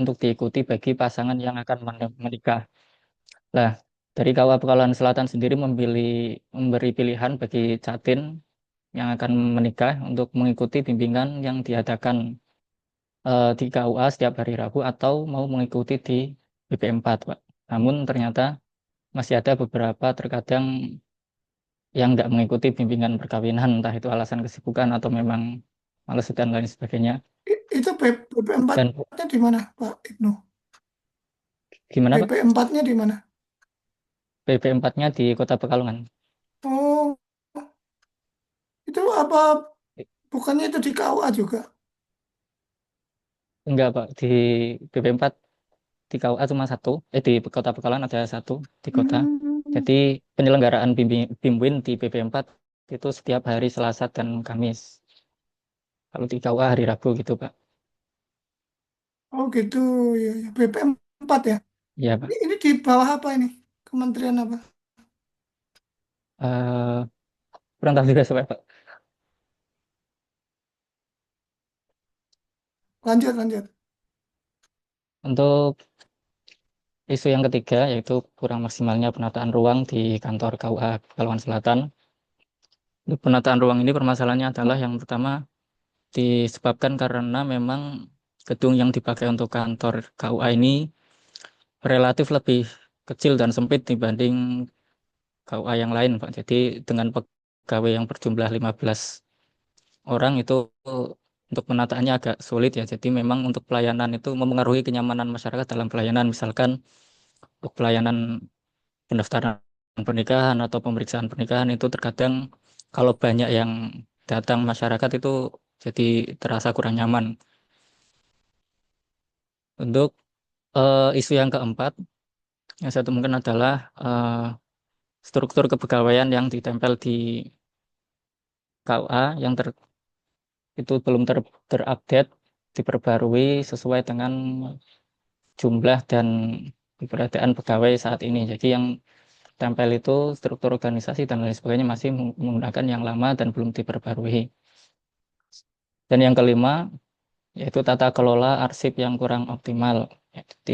untuk diikuti bagi pasangan yang akan menikah. Nah, dari KUA Pekalongan Selatan sendiri memberi pilihan bagi Catin yang akan menikah untuk mengikuti bimbingan yang diadakan di KUA setiap hari Rabu atau mau mengikuti di BP4, Pak. Namun ternyata masih ada beberapa terkadang yang nggak mengikuti bimbingan perkawinan, entah itu alasan kesibukan atau memang males dan lain sebagainya. Itu BP Dan 4-nya di mana, Pak Ibnu? gimana, Pak? BP4-nya di mana? BP4-nya di Kota Pekalongan. Oh, itu apa? Bukannya itu di KUA juga? Enggak, Pak. Di BP4 di KUA cuma satu. Di Kota Pekalongan ada satu di kota. Hmm. Jadi penyelenggaraan BIMWIN di BP4 itu setiap hari Selasa dan Kamis. Kalau di KUA hari Rabu gitu, Pak. Oh gitu, ya, ya. BP4 ya. Iya, Ini, Pak. ini di bawah apa ini? Kementerian apa? Eh, kurang tahu juga sampai, Pak. Lanjut, lanjut. Untuk isu yang ketiga yaitu kurang maksimalnya penataan ruang di kantor KUA Pekalongan Selatan. Untuk penataan ruang ini permasalahannya adalah yang pertama disebabkan karena memang gedung yang dipakai untuk kantor KUA ini relatif lebih kecil dan sempit dibanding KUA yang lain, Pak. Jadi dengan pegawai yang berjumlah 15 orang itu untuk penataannya agak sulit ya. Jadi memang untuk pelayanan itu mempengaruhi kenyamanan masyarakat dalam pelayanan. Misalkan untuk pelayanan pendaftaran pernikahan atau pemeriksaan pernikahan itu terkadang kalau banyak yang datang masyarakat itu jadi terasa kurang nyaman. Untuk isu yang keempat yang saya temukan adalah struktur kepegawaian yang ditempel di KUA yang itu belum terupdate, diperbarui sesuai dengan jumlah dan keberadaan pegawai saat ini. Jadi yang tempel itu struktur organisasi dan lain sebagainya masih menggunakan yang lama dan belum diperbarui. Dan yang kelima, yaitu tata kelola arsip yang kurang optimal. Jadi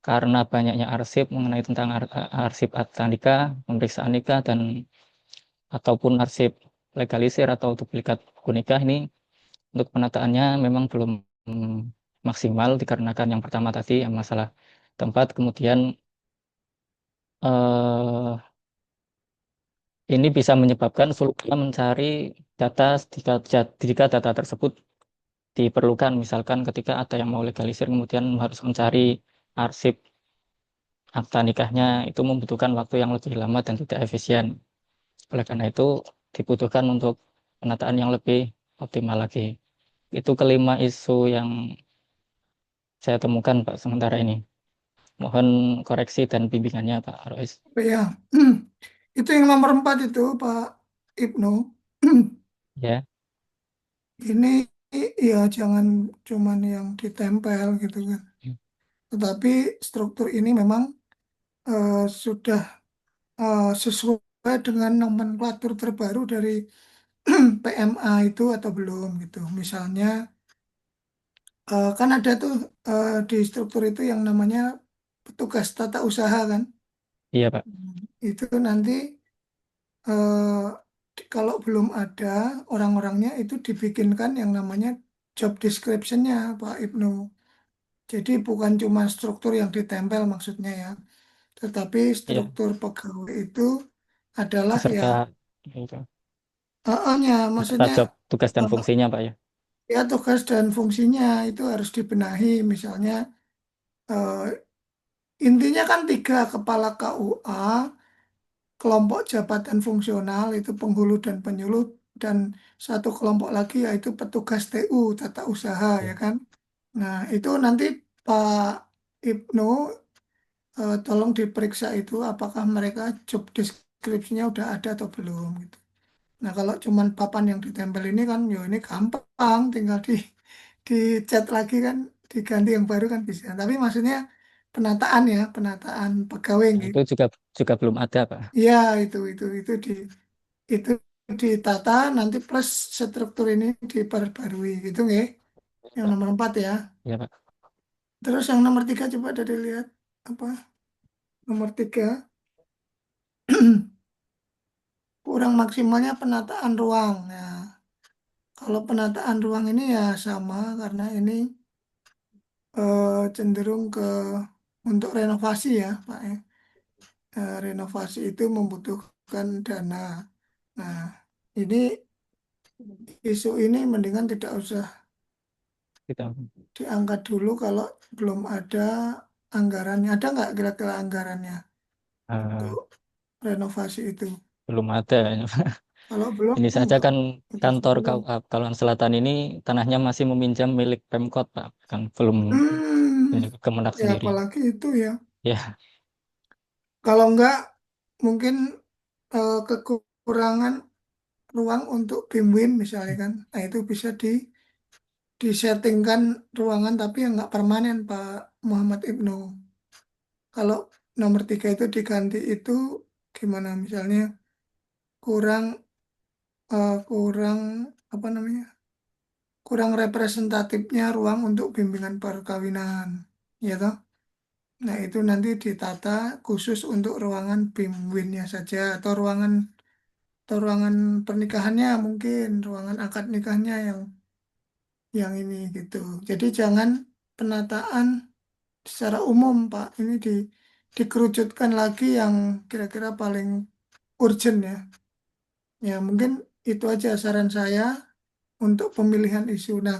karena banyaknya arsip mengenai tentang arsip akta nikah, pemeriksaan nikah, dan ataupun arsip legalisir atau duplikat buku nikah ini untuk penataannya memang belum maksimal dikarenakan yang pertama tadi yang masalah tempat, kemudian eh, ini bisa menyebabkan sulitnya mencari data jika data tersebut diperlukan. Misalkan ketika ada yang mau legalisir, kemudian harus mencari arsip akta nikahnya, itu membutuhkan waktu yang lebih lama dan tidak efisien. Oleh karena itu, dibutuhkan untuk penataan yang lebih optimal lagi. Itu kelima isu yang saya temukan, Pak, sementara ini. Mohon koreksi dan bimbingannya, Pak Rois. Oh, ya, itu yang nomor 4 itu, Pak Ibnu. Ya, Ini ya jangan cuman yang ditempel gitu kan. Tetapi struktur ini memang sudah sesuai dengan nomenklatur terbaru dari PMA itu atau belum gitu. Misalnya kan ada tuh di struktur itu yang namanya petugas tata usaha kan. iya, Pak. Itu nanti kalau belum ada orang-orangnya itu dibikinkan yang namanya job description-nya Pak Ibnu. Jadi bukan cuma struktur yang ditempel maksudnya ya, tetapi Iya, struktur pegawai itu adalah ya beserta itu, nya beserta maksudnya job tugas dan eh, fungsinya, Pak ya. ya tugas dan fungsinya itu harus dibenahi. Misalnya eh, intinya kan tiga kepala KUA, kelompok jabatan fungsional itu penghulu dan penyuluh, dan satu kelompok lagi yaitu petugas TU tata usaha ya Iya. kan. Nah itu nanti Pak Ibnu tolong diperiksa itu apakah mereka job deskripsinya udah ada atau belum gitu. Nah kalau cuman papan yang ditempel ini kan ya ini gampang tinggal di cat lagi kan diganti yang baru kan bisa. Tapi maksudnya penataan ya penataan pegawai Nah, gitu. itu juga juga belum ada, Pak. Iya itu ditata nanti plus struktur ini diperbarui gitu nggih. Yang nomor 4 ya. Iya, Pak. Terus yang nomor tiga coba dari lihat apa? Nomor tiga, kurang maksimalnya penataan ruang. Nah, kalau penataan ruang ini ya sama karena ini cenderung ke untuk renovasi ya, Pak. Ya. Renovasi itu membutuhkan dana. Nah, ini isu ini mendingan tidak usah Kita diangkat dulu kalau belum ada anggarannya. Ada nggak kira-kira anggarannya eh, untuk renovasi itu? belum ada. Kalau belum, Ini saja kan nggak usah kantor dulu. KUA Pekalongan Selatan ini tanahnya masih meminjam milik Pemkot, Pak. Kan belum Hmm, ini Kemenak ya sendiri. apalagi itu ya. Ya, Kalau nggak, mungkin kekurangan ruang untuk BIM-WIN misalnya kan. Nah itu bisa disettingkan ruangan tapi yang nggak permanen Pak Muhammad Ibnu. Kalau nomor tiga itu diganti itu gimana? Misalnya kurang kurang apa namanya? Kurang representatifnya ruang untuk bimbingan perkawinan, ya toh? Nah itu nanti ditata khusus untuk ruangan BIM-WIN-nya saja atau ruangan pernikahannya mungkin ruangan akad nikahnya yang ini gitu. Jadi jangan penataan secara umum Pak. Ini dikerucutkan lagi yang kira-kira paling urgent ya. Ya mungkin itu aja saran saya untuk pemilihan isu. Nah,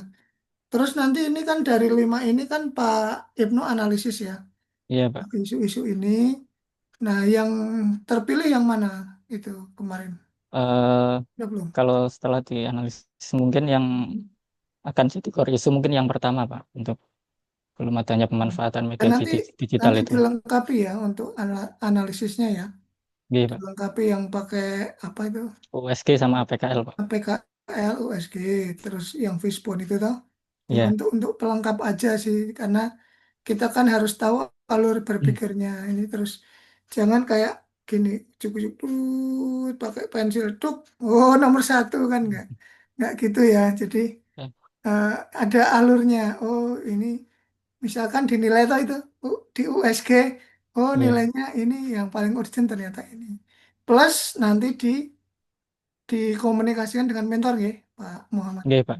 terus nanti ini kan dari lima ini kan Pak Ibnu analisis ya iya, Pak. isu-isu ini. Nah, yang terpilih yang mana itu kemarin? Eh, Ya belum. Kalau setelah dianalisis mungkin yang akan jadi core isu mungkin yang pertama, Pak, untuk belum adanya pemanfaatan Dan media nanti digital nanti itu. dilengkapi ya untuk analisisnya ya. Iya, Pak. Dilengkapi yang pakai apa itu? USG sama APKL, Pak. PKL, USG, terus yang Fishbone itu toh. Ya Iya. untuk pelengkap aja sih karena kita kan harus tahu alur berpikirnya ini terus jangan kayak gini cukup pakai pensil tuk oh nomor satu kan nggak gitu ya jadi Ya, eh, ada alurnya oh ini misalkan dinilai toh itu di USG oh iya, nilainya ini yang paling urgent ternyata ini plus nanti dikomunikasikan dengan mentor ya Pak Muhammad iya, Pak.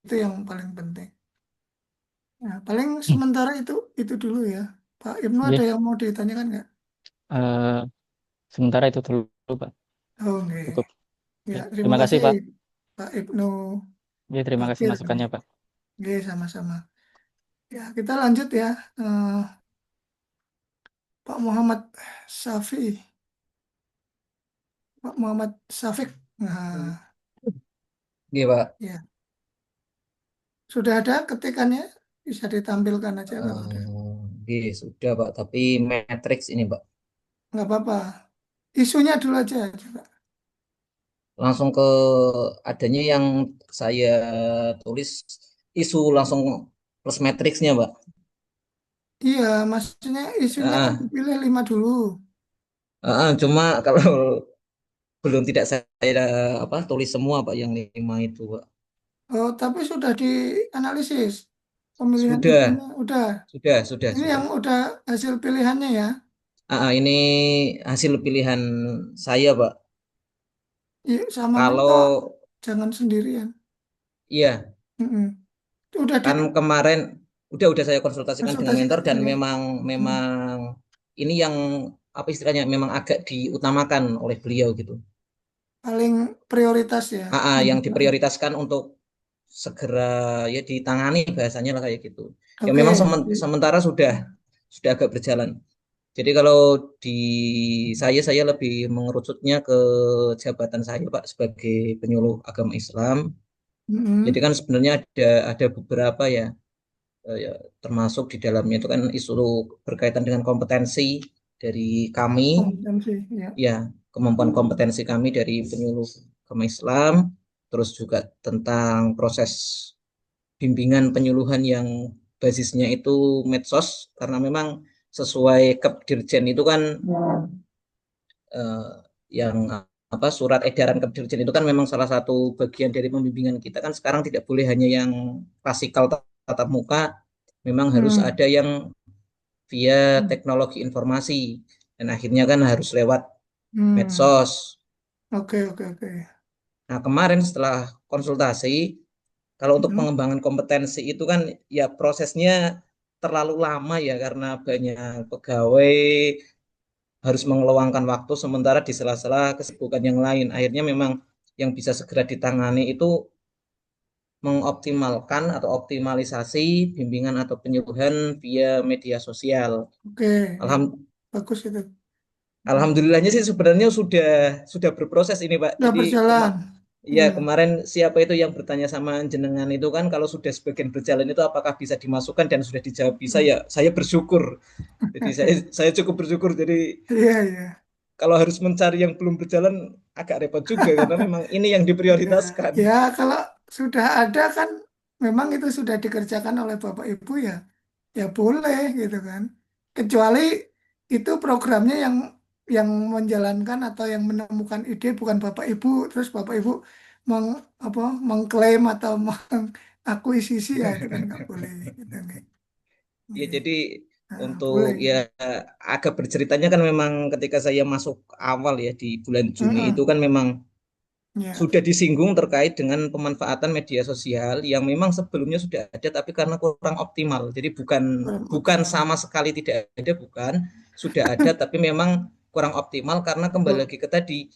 itu yang paling penting. Nah, paling sementara itu dulu ya. Pak Ibnu ada Iya. yang mau ditanyakan nggak? Eh, Sementara itu dulu, Pak. Oh, nggih. Cukup. Ya, Ya. terima Terima kasih, kasih Pak. Pak Ibnu Ya, terima kasih Bakir. masukannya, Pak. Nggih, sama-sama. Ya, kita lanjut ya. Eh, Pak Muhammad Safi, Pak Muhammad Safik. Nah, Oke, Pak. ya. Sudah ada ketikannya? Bisa ditampilkan aja kalau udah. Oke, sudah, Pak. Tapi matrix ini, Pak. Nggak apa-apa. Isunya dulu aja coba. Langsung ke adanya yang saya tulis isu langsung plus matriksnya, Pak. Iya, maksudnya isunya kan Ah, dipilih lima dulu. cuma kalau belum tidak saya apa tulis semua, Pak, yang 5 itu, Pak. Oh, tapi sudah dianalisis pemilihan Sudah, isunya. Udah. sudah, sudah, Ini yang sudah. udah hasil pilihannya ya. Ini hasil pilihan saya, Pak. Iya, sama Kalau mentor, jangan sendirian. iya, Mm-mm. Udah kan kemarin udah saya konsultasikan dengan mentor dikonsultasikan dan ya. memang Hmm. memang ini yang apa istilahnya memang agak diutamakan oleh beliau gitu. Paling prioritas ya. Yang Untuk diprioritaskan untuk segera ya ditangani bahasanya lah kayak gitu. Ya Oke. memang sementara sudah agak berjalan. Jadi kalau di saya lebih mengerucutnya ke jabatan saya Pak sebagai penyuluh agama Islam. Jadi Mm-mm. kan sebenarnya ada beberapa ya ya, termasuk di dalamnya itu kan isu berkaitan dengan kompetensi dari kami, Kompetensi ya. ya kemampuan kompetensi kami dari penyuluh agama Islam, terus juga tentang proses bimbingan penyuluhan yang basisnya itu medsos, karena memang sesuai Kepdirjen itu kan eh, yang apa surat edaran Kepdirjen itu kan memang salah satu bagian dari pembimbingan kita kan sekarang tidak boleh hanya yang klasikal tatap muka, Memang harus Hmm. ada yang via Hmm. teknologi informasi dan akhirnya kan harus lewat Hmm. medsos. Oke, oke, oke. Nah, kemarin setelah konsultasi, kalau untuk Hmm. pengembangan kompetensi itu kan ya prosesnya terlalu lama ya karena banyak pegawai harus mengeluangkan waktu sementara di sela-sela kesibukan yang lain. Akhirnya memang yang bisa segera ditangani itu mengoptimalkan atau optimalisasi bimbingan atau penyuluhan via media sosial. Oke, ya, Alham, bagus itu. Hmm. Alhamdulillahnya sih sebenarnya sudah berproses ini Pak. Udah Jadi berjalan. ya Iya. kemarin siapa itu yang bertanya sama jenengan itu kan kalau sudah sebagian berjalan itu apakah bisa dimasukkan dan sudah dijawab bisa Hmm. ya saya bersyukur. Jadi saya cukup bersyukur. Jadi Iya, iya. kalau harus mencari yang belum berjalan agak repot juga karena memang ini yang Ya, diprioritaskan. ya kalau sudah ada kan memang itu sudah dikerjakan oleh Bapak Ibu ya, ya boleh gitu kan. Kecuali itu programnya yang menjalankan atau yang menemukan ide bukan Bapak Ibu, terus Bapak Ibu meng, apa, mengklaim atau mengakuisisi ya itu kan nggak boleh gitu kan. Ya Iya. jadi Nah, untuk boleh ya gitu. agak berceritanya kan memang ketika saya masuk awal ya di bulan Juni itu Mm-mm. kan memang Ya, sudah disinggung terkait dengan pemanfaatan media sosial yang memang sebelumnya sudah ada tapi karena kurang optimal. Jadi bukan kurang bukan optimal. sama sekali tidak ada, bukan, sudah ada tapi memang kurang optimal karena kembali Betul. lagi ke tadi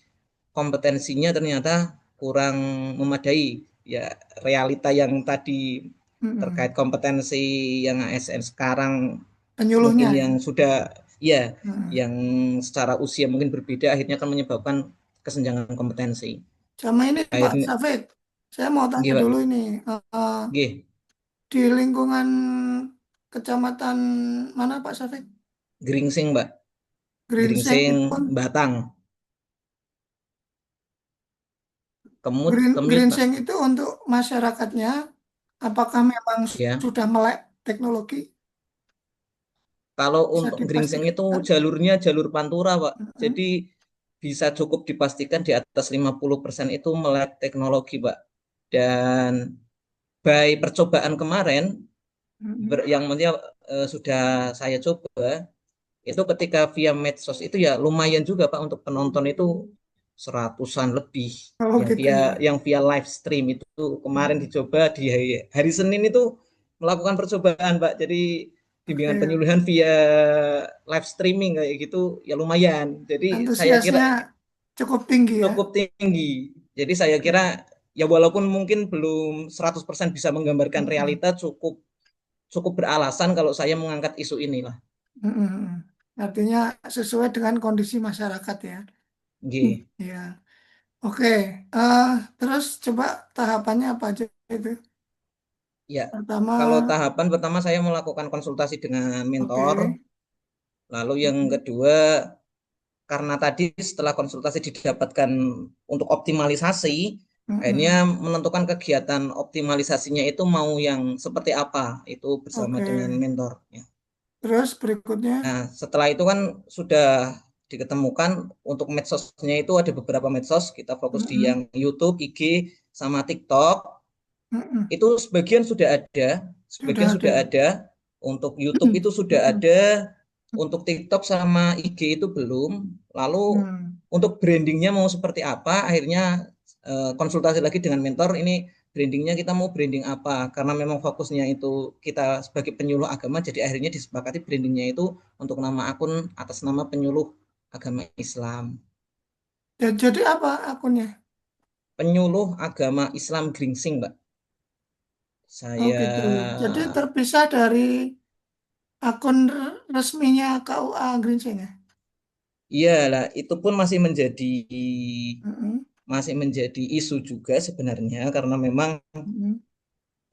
kompetensinya ternyata kurang memadai. Ya realita yang tadi terkait Mm-mm. kompetensi yang ASN sekarang mungkin Penyuluhnya ya. yang sudah ya Mm-mm. yang secara usia mungkin berbeda akhirnya akan menyebabkan kesenjangan kompetensi. Sama ini Pak Akhirnya Safik, saya mau tanya gimana? dulu ini, G, di lingkungan kecamatan mana Pak Safik? Geringsing, Mbak. Grinseng Geringsing, itu, Batang. Kemut, Kemit, Pak. Grinseng itu untuk masyarakatnya, apakah memang Ya. sudah melek teknologi? Kalau Bisa untuk Geringsing itu dipastikan? jalurnya jalur Pantura, Pak. Mm-mm. Jadi bisa cukup dipastikan di atas 50% itu melek teknologi, Pak. Dan by percobaan kemarin, Mm-mm. yang maksudnya sudah saya coba, itu ketika via medsos itu ya lumayan juga Pak untuk penonton itu seratusan lebih Oh gitu ya. yang via live stream itu kemarin Mm-mm. dicoba di hari Senin itu melakukan percobaan Pak. Jadi bimbingan Oke, penyuluhan via live streaming kayak gitu ya lumayan. Jadi saya kira antusiasnya cukup tinggi ya. cukup tinggi. Jadi saya kira Oke. ya walaupun mungkin belum 100% bisa menggambarkan Mm-mm. realita cukup cukup beralasan kalau saya mengangkat isu inilah. Mm-mm. Artinya sesuai dengan kondisi masyarakat ya. G. Ya. Oke, eh, terus coba tahapannya apa aja itu? Ya, Pertama, kalau tahapan pertama saya melakukan konsultasi dengan oke, mentor, lalu yang kedua karena tadi setelah konsultasi didapatkan untuk optimalisasi, akhirnya mm-mm. menentukan kegiatan optimalisasinya itu mau yang seperti apa, itu bersama Oke. dengan mentor. Ya. Terus berikutnya, Nah, setelah itu kan sudah diketemukan untuk medsosnya itu ada beberapa medsos, kita fokus di yang mm-mm. YouTube, IG, sama TikTok. Mm-mm. Itu sebagian sudah ada, Sudah sebagian sudah ada. ada. Untuk YouTube itu sudah Mm-mm. ada, untuk TikTok sama IG itu belum. Lalu Hmm. untuk brandingnya mau seperti apa? Akhirnya konsultasi lagi dengan mentor. Ini brandingnya kita mau branding apa? Karena memang fokusnya itu kita sebagai penyuluh agama, jadi akhirnya disepakati brandingnya itu untuk nama akun atas nama penyuluh agama Islam. Jadi apa akunnya? Penyuluh agama Islam Gringsing, Mbak. Oh Saya gitu. Jadi terpisah dari akun resminya KUA Grinseng ya? iyalah, itu pun Mm-mm. masih menjadi isu juga sebenarnya karena memang Mm-mm.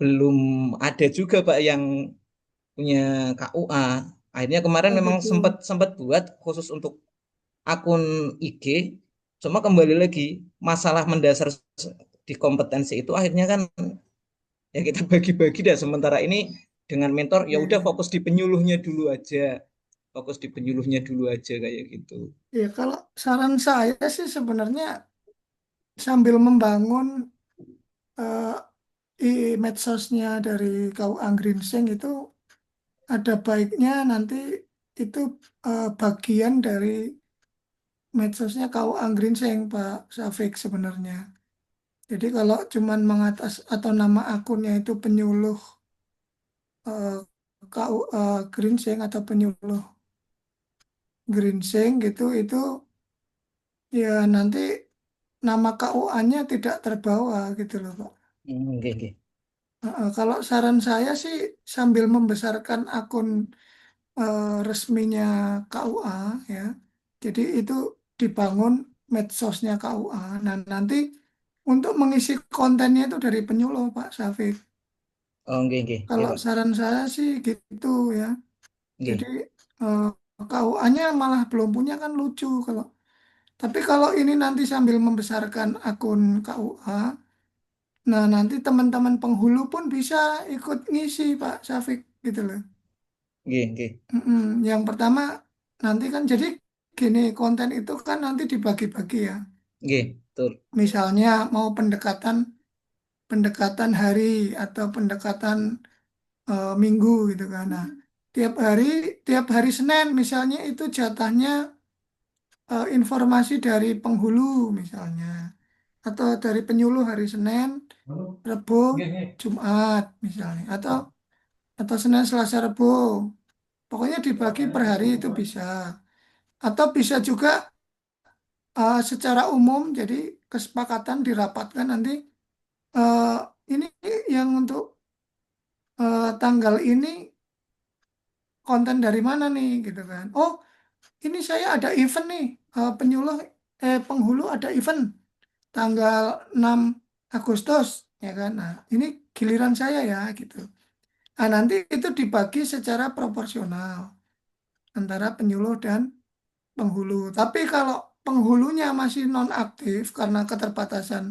belum ada juga Pak yang punya KUA. Akhirnya kemarin Oh memang gitu. sempat sempat buat khusus untuk akun IG. Cuma kembali lagi masalah mendasar di kompetensi itu akhirnya kan ya kita bagi-bagi dah sementara ini dengan mentor ya Iya, udah iya. fokus di penyuluhnya dulu aja. Fokus di penyuluhnya dulu aja kayak gitu. Ya, kalau saran saya sih sebenarnya sambil membangun eh, i medsosnya dari KUA Grinseng itu ada baiknya nanti itu bagian dari medsosnya KUA Grinseng Pak Safik sebenarnya. Jadi kalau cuman mengatas atau nama akunnya itu penyuluh eh, KUA Grinseng atau penyuluh Grinseng gitu itu ya nanti nama KUA-nya tidak terbawa gitu loh Pak. Oke, oke. Kalau saran saya sih sambil membesarkan akun resminya KUA ya. Jadi itu dibangun medsosnya KUA. Nah, nanti untuk mengisi kontennya itu dari penyuluh Pak Syafiq. Oke, oke. Ya, Kalau Pak. saran saya sih gitu ya. Jadi Oke, eh, KUA-nya malah belum punya kan lucu kalau. Tapi kalau ini nanti sambil membesarkan akun KUA, nah nanti teman-teman penghulu pun bisa ikut ngisi Pak Syafiq gitu loh. oke, oke. Yang pertama nanti kan jadi gini konten itu kan nanti dibagi-bagi ya. Oke, betul. Misalnya mau pendekatan pendekatan hari atau pendekatan minggu gitu kan. Nah, tiap hari tiap hari Senin misalnya itu jatahnya informasi dari penghulu misalnya atau dari penyuluh hari Senin, Rabu, Jumat misalnya atau Senin, Selasa, Rabu. Pokoknya dibagi per hari itu bisa. Atau bisa juga secara umum jadi kesepakatan dirapatkan nanti eh, ini yang untuk tanggal ini konten dari mana nih gitu kan. Oh, ini saya ada event nih penghulu ada event tanggal 6 Agustus ya kan. Nah, ini giliran saya ya gitu. Nah, nanti itu dibagi secara proporsional antara penyuluh dan penghulu. Tapi kalau penghulunya masih nonaktif karena keterbatasan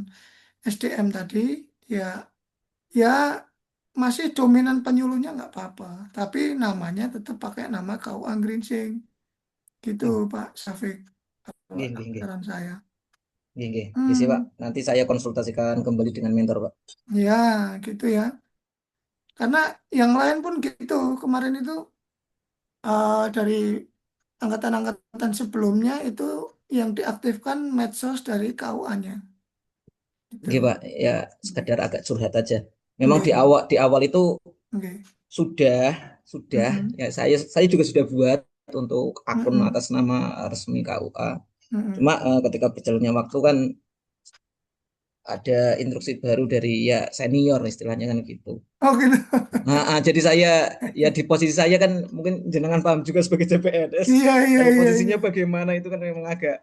SDM tadi, ya ya masih dominan penyuluhnya nggak apa-apa. Tapi namanya tetap pakai nama KUA Grinsing. Gitu Oke, Pak Safik. Kalau oke, oke, oke. saran saya. Oke, oke. Oke sih, Pak. Hmm, Nanti saya konsultasikan kembali dengan mentor, Pak. ya gitu ya. Karena yang lain pun gitu. Kemarin itu dari angkatan-angkatan sebelumnya itu yang diaktifkan medsos dari KUA-nya. Oke, Itu. Pak. Ya, sekedar agak curhat aja. Memang di Oke, awal di awal itu oke. sudah sudah Mm-mm, ya saya juga sudah buat untuk akun mm-mm, atas nama resmi KUA. Cuma mm-mm. ketika berjalannya waktu kan ada instruksi baru dari ya senior istilahnya kan gitu. Oh gitu. Jadi saya ya di posisi saya kan mungkin jenengan paham juga sebagai CPNS. Iya, iya, Kalau iya, posisinya iya. bagaimana itu kan memang agak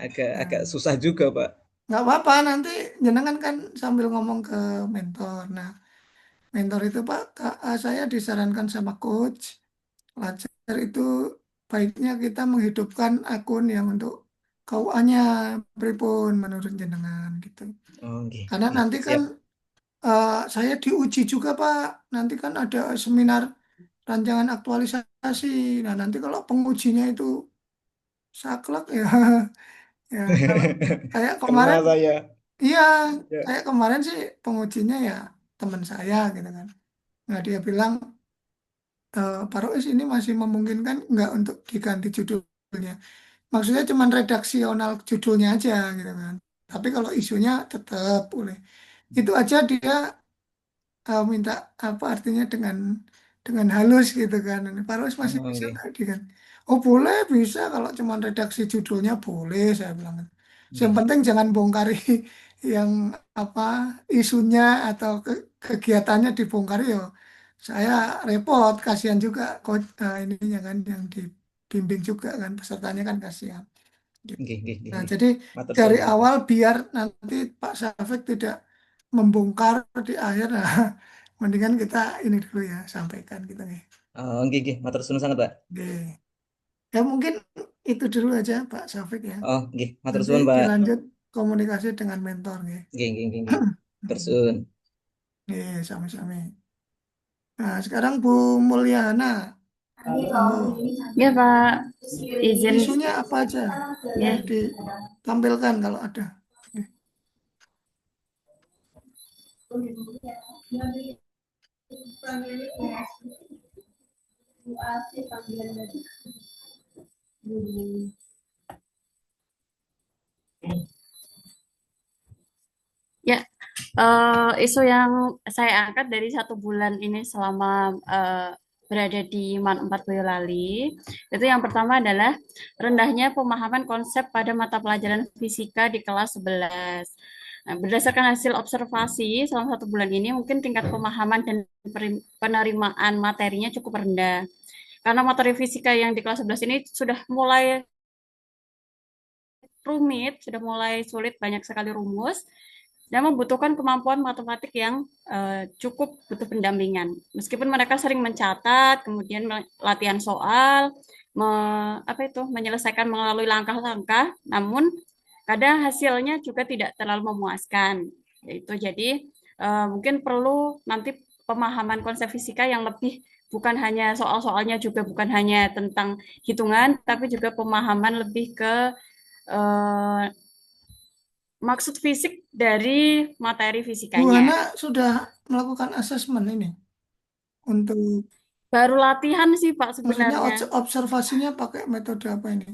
agak agak Nah, susah juga, Pak. nggak apa-apa nanti jenengan kan sambil ngomong ke mentor. Nah, mentor itu Pak, saya disarankan sama coach. Pelajar itu baiknya kita menghidupkan akun yang untuk KUA-nya pripun menurut jenengan gitu. Oke, Karena oke. nanti kan Siap. saya diuji juga Pak. Nanti kan ada seminar rancangan aktualisasi. Nah nanti kalau pengujinya itu saklek ya, ya kalau kayak Kena kemarin, saya. iya Ya. kayak kemarin sih pengujinya ya teman saya gitu kan. Nah dia bilang Pak Rois ini masih memungkinkan nggak untuk diganti judulnya. Maksudnya cuman redaksional judulnya aja gitu kan. Tapi kalau isunya tetap boleh. Itu aja dia minta apa artinya dengan halus gitu kan. Pak Rois masih bisa Oke. nggak dia kan? Oh boleh bisa kalau cuman redaksi judulnya boleh saya bilang. Yang Oke. penting jangan bongkari yang apa isunya atau kegiatannya dibongkar ya. Saya repot, kasihan juga coach ininya kan yang dibimbing juga kan pesertanya kan kasihan. Gitu. Oke, oke, oke, Nah, oke. jadi Matur dari suwun, Pak. awal biar nanti Pak Safik tidak membongkar di akhir, nah, mendingan kita ini dulu ya sampaikan gitu nih. Oke, oke. Matur suwun sangat, Pak. Oke. Ya mungkin itu dulu aja Pak Safik ya. Oh, oke. Matur Nanti suwun, Pak. dilanjut komunikasi dengan mentor nih. Oke, oke, oke, oke. Matur suwun. Nih, sami-sami. Nah, sekarang Bu Mulyana, monggo. Ya Pak, izin Isunya apa aja? ya. Ditampilkan kalau ada. Oke. Ya, isu yang saya angkat dari 1 bulan ini selama berada di MAN 4 Boyolali, itu yang pertama adalah rendahnya pemahaman konsep pada mata pelajaran fisika di kelas 11. Nah, berdasarkan hasil observasi selama 1 bulan ini, mungkin tingkat pemahaman dan penerimaan materinya cukup rendah. Karena materi fisika yang di kelas 11 ini sudah mulai rumit, sudah mulai sulit, banyak sekali rumus, dan membutuhkan kemampuan matematik yang cukup butuh pendampingan. Meskipun mereka sering mencatat, kemudian latihan soal, menyelesaikan melalui langkah-langkah, namun kadang hasilnya juga tidak terlalu memuaskan. Itu jadi mungkin perlu nanti pemahaman konsep fisika yang lebih, bukan hanya soal-soalnya, juga bukan hanya tentang hitungan, tapi juga pemahaman lebih ke eh, maksud fisik dari materi Bu fisikanya. Hana sudah melakukan asesmen ini untuk, Baru latihan sih Pak maksudnya sebenarnya. observasinya pakai metode apa ini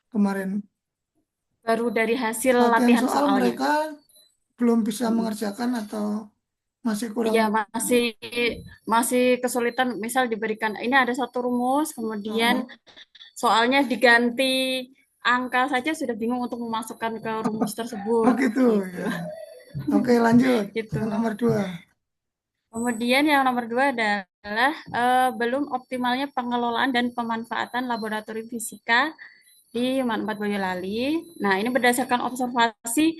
kemarin? Baru dari hasil Latihan latihan soal soalnya. mereka belum bisa Mm. mengerjakan atau masih kurang? Iya, masih masih kesulitan. Misal diberikan ini ada satu rumus, kemudian Oh, soalnya diganti angka saja sudah bingung untuk memasukkan ke rumus oh tersebut. gitu Gitu. ya. Oke, lanjut. Gitu. Yang nomor dua. Kemudian yang nomor 2 adalah belum optimalnya pengelolaan dan pemanfaatan laboratorium fisika di MAN 4 Boyolali. Nah, ini berdasarkan observasi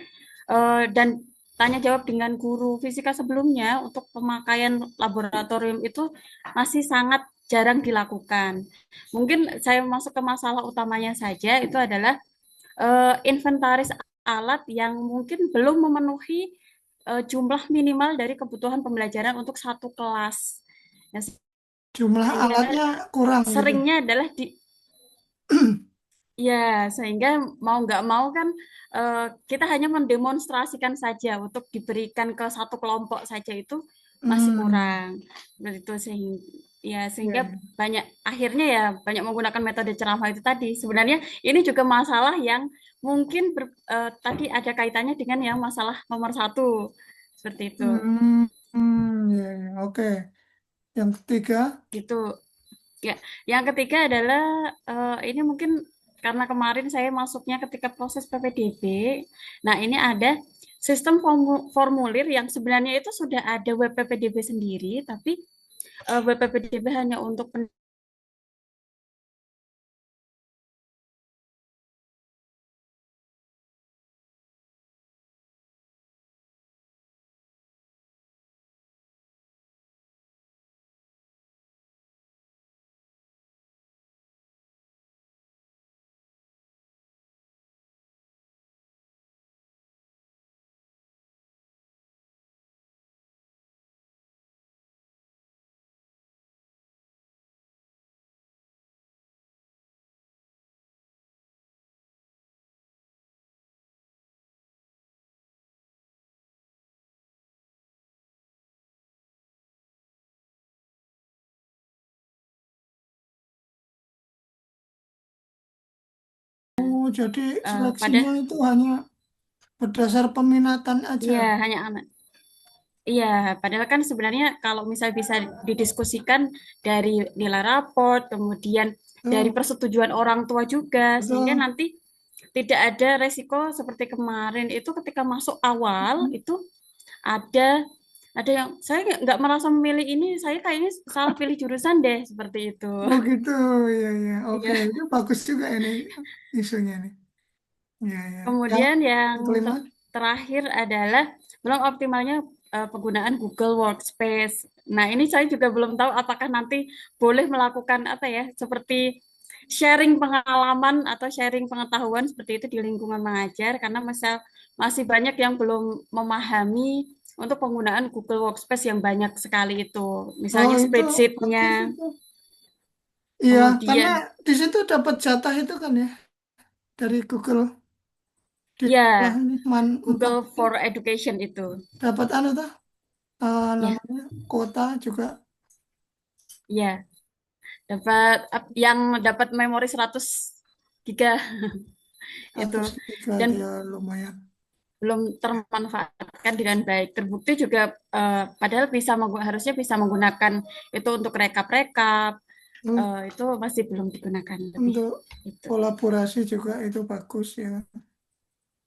dan tanya jawab dengan guru fisika sebelumnya, untuk pemakaian laboratorium itu masih sangat jarang dilakukan. Mungkin saya masuk ke masalah utamanya saja, itu adalah inventaris alat yang mungkin belum memenuhi jumlah minimal dari kebutuhan pembelajaran untuk satu kelas. Nah, Jumlah sehingga alatnya kurang gitu. seringnya adalah ya, sehingga mau nggak mau kan kita hanya mendemonstrasikan saja untuk diberikan ke satu kelompok saja, itu masih Hmm, kurang. Begitu sehingga ya, ya, sehingga ya. banyak akhirnya ya banyak menggunakan metode ceramah itu tadi. Sebenarnya ini juga masalah yang mungkin tadi ada kaitannya dengan yang masalah nomor 1 seperti itu. Ya, ya. Oke. Yang ketiga, Gitu. Ya, yang ketiga adalah ini mungkin karena kemarin saya masuknya ketika proses PPDB. Nah, ini ada sistem formulir yang sebenarnya itu sudah ada web PPDB sendiri, tapi web PPDB hanya untuk jadi pada seleksinya itu hanya berdasar peminatan aja. iya hanya anak. Iya, padahal kan sebenarnya kalau misal bisa didiskusikan dari nilai raport, kemudian dari Betul, persetujuan orang tua juga, sehingga betul. nanti tidak ada resiko seperti kemarin itu ketika masuk awal itu ada ada yang saya nggak merasa memilih ini, saya kayaknya salah pilih jurusan deh, seperti itu. Oh gitu, ya ya. Oke, Iya. itu bagus juga ini isunya nih. Ya ya. Yang Kemudian yang kelima, terakhir adalah belum optimalnya penggunaan Google Workspace. Nah, ini saya juga belum tahu apakah nanti boleh melakukan apa ya, seperti sharing pengalaman atau sharing pengetahuan seperti itu di lingkungan mengajar, karena masih banyak yang belum memahami untuk penggunaan Google Workspace yang banyak sekali itu. oh Misalnya itu spreadsheet-nya, bagus itu. Iya, karena kemudian di situ dapat jatah itu kan ya dari Google di sekolah ya ini man 4 Google itu for Education itu. dapat anu tuh Ya, namanya kuota juga. ya. yang dapat memori 100 giga itu 100 GB dan ya lumayan. belum termanfaatkan dengan baik. Terbukti juga padahal harusnya bisa menggunakan itu untuk rekap-rekap, Hmm, itu masih belum digunakan lebih Untuk itu. kolaborasi juga itu bagus ya.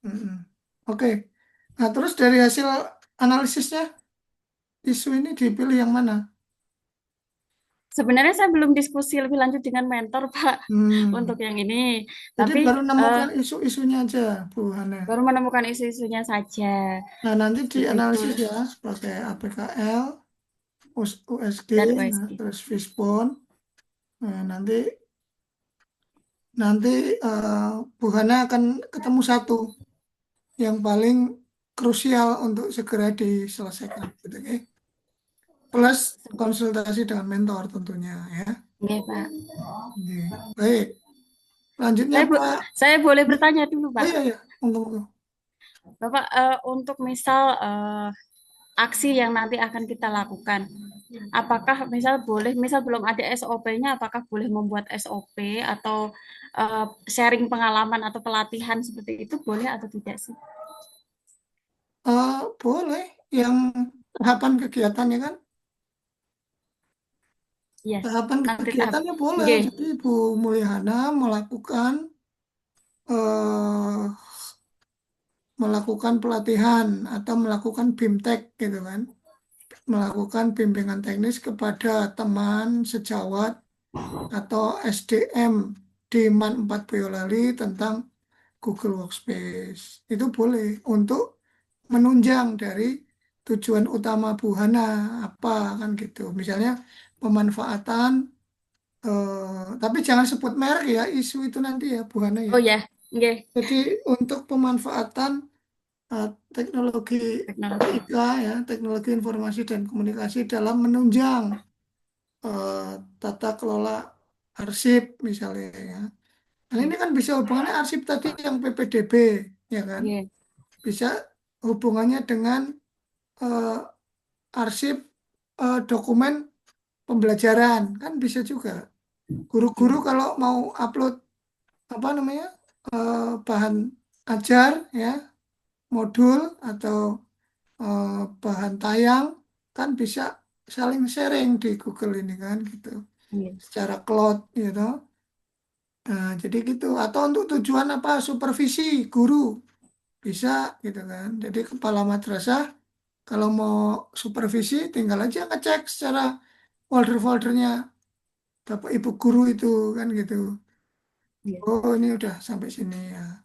Mm-mm. Oke. Nah, terus dari hasil analisisnya, isu ini dipilih yang mana? Sebenarnya saya belum diskusi lebih lanjut dengan mentor, Pak, untuk Hmm. yang ini. Jadi Tapi baru eh, nemukan isu-isunya aja, Bu Hana. baru menemukan isu-isunya saja. Nah, nanti Seperti itu. dianalisis ya, pakai APKL, USG, Dan nah, USG. terus Fishbone. Nah, nanti nanti Bu Hana akan ketemu satu yang paling krusial untuk segera diselesaikan, gitu, oke? Plus konsultasi dengan mentor tentunya ya. Oke, Pak. Oke. Baik, lanjutnya Saya, Pak. saya boleh bertanya dulu, Oh Pak. iya ya, monggo monggo. Bapak, untuk misal aksi yang nanti akan kita lakukan, apakah misal belum ada SOP-nya, apakah boleh membuat SOP atau sharing pengalaman atau pelatihan seperti itu boleh atau tidak sih? Boleh yang tahapan kegiatannya kan, Iya, tahapan nanti tahap. kegiatannya boleh. Oke, Jadi Bu Mulyana melakukan eh, melakukan pelatihan atau melakukan BIMTEK gitu kan, melakukan bimbingan teknis kepada teman sejawat atau SDM di MAN 4 Boyolali tentang Google Workspace. Itu boleh untuk menunjang dari tujuan utama Bu Hana apa kan gitu. Misalnya pemanfaatan, tapi jangan sebut merek ya, isu itu nanti ya Bu Hana ya. oh ya, oke, Jadi untuk pemanfaatan teknologi teknologi. TIK ya, teknologi informasi dan komunikasi dalam menunjang eh, tata kelola arsip misalnya ya. Nah ini kan bisa hubungannya arsip tadi yang PPDB ya kan, Oke, bisa hubungannya dengan eh, arsip dokumen pembelajaran kan bisa juga. Guru-guru kalau mau upload apa namanya bahan ajar ya, modul atau eh, bahan tayang kan bisa saling sharing di Google ini kan gitu oke, secara cloud gitu. Nah, jadi gitu atau untuk tujuan apa supervisi guru bisa gitu kan. Jadi kepala madrasah kalau mau supervisi tinggal aja ngecek secara folder-foldernya Bapak Ibu guru itu kan gitu. oke, Oh ini udah sampai sini ya.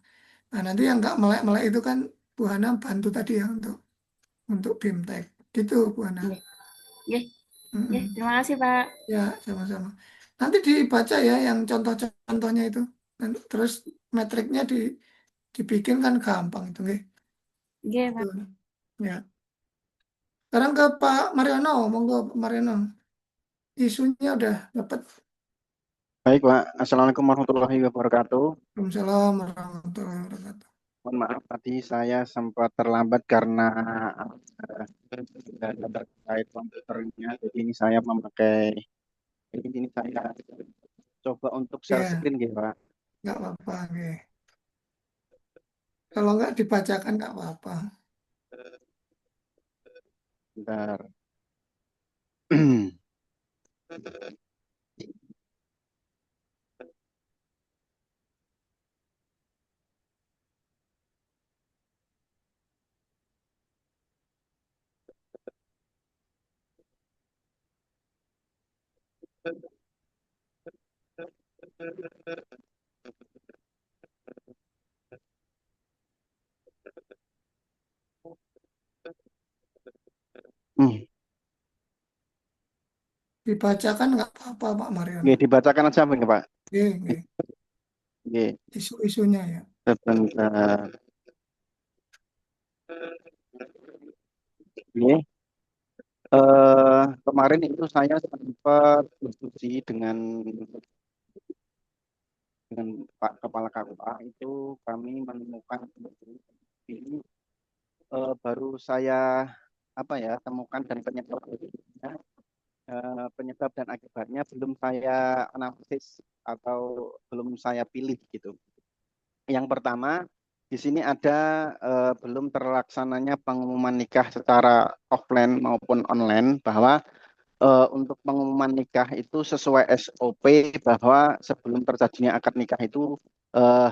Nah nanti yang nggak melek-melek itu kan Bu Hana bantu tadi ya untuk BIMTEK gitu Bu Hana. oke, oke, oke. Mm-mm. Terima kasih, Pak. Ya sama-sama. Nanti dibaca ya yang contoh-contohnya itu. Dan terus metriknya dibikin kan gampang itu. Nggih. Oke, Pak. Tuh. Ya. Sekarang ke Pak Mariono, monggo Pak Mariono. Isunya udah dapat. Baik, Pak. Assalamualaikum warahmatullahi wabarakatuh. Waalaikumsalam warahmatullahi wabarakatuh. Mohon maaf tadi saya sempat terlambat karena tidak terkait komputernya. Jadi ini saya ini saya coba untuk share Ya, screen gitu, Pak. nggak apa-apa. Nggih. Kalau nggak dibacakan nggak apa-apa. Bentar. Dibacakan nggak apa-apa Pak Oke, Mariono. dibacakan aja mungkin, Pak. Nggih, nggih. Oke, Isu-isunya ya. sebentar. Oke. Kemarin itu saya sempat diskusi dengan Pak Kepala KUA itu kami menemukan ini baru saya apa ya temukan dan penyebabnya penyebab dan akibatnya belum saya analisis atau belum saya pilih gitu. Yang pertama, di sini ada belum terlaksananya pengumuman nikah secara offline maupun online, bahwa untuk pengumuman nikah itu sesuai SOP, bahwa sebelum terjadinya akad nikah itu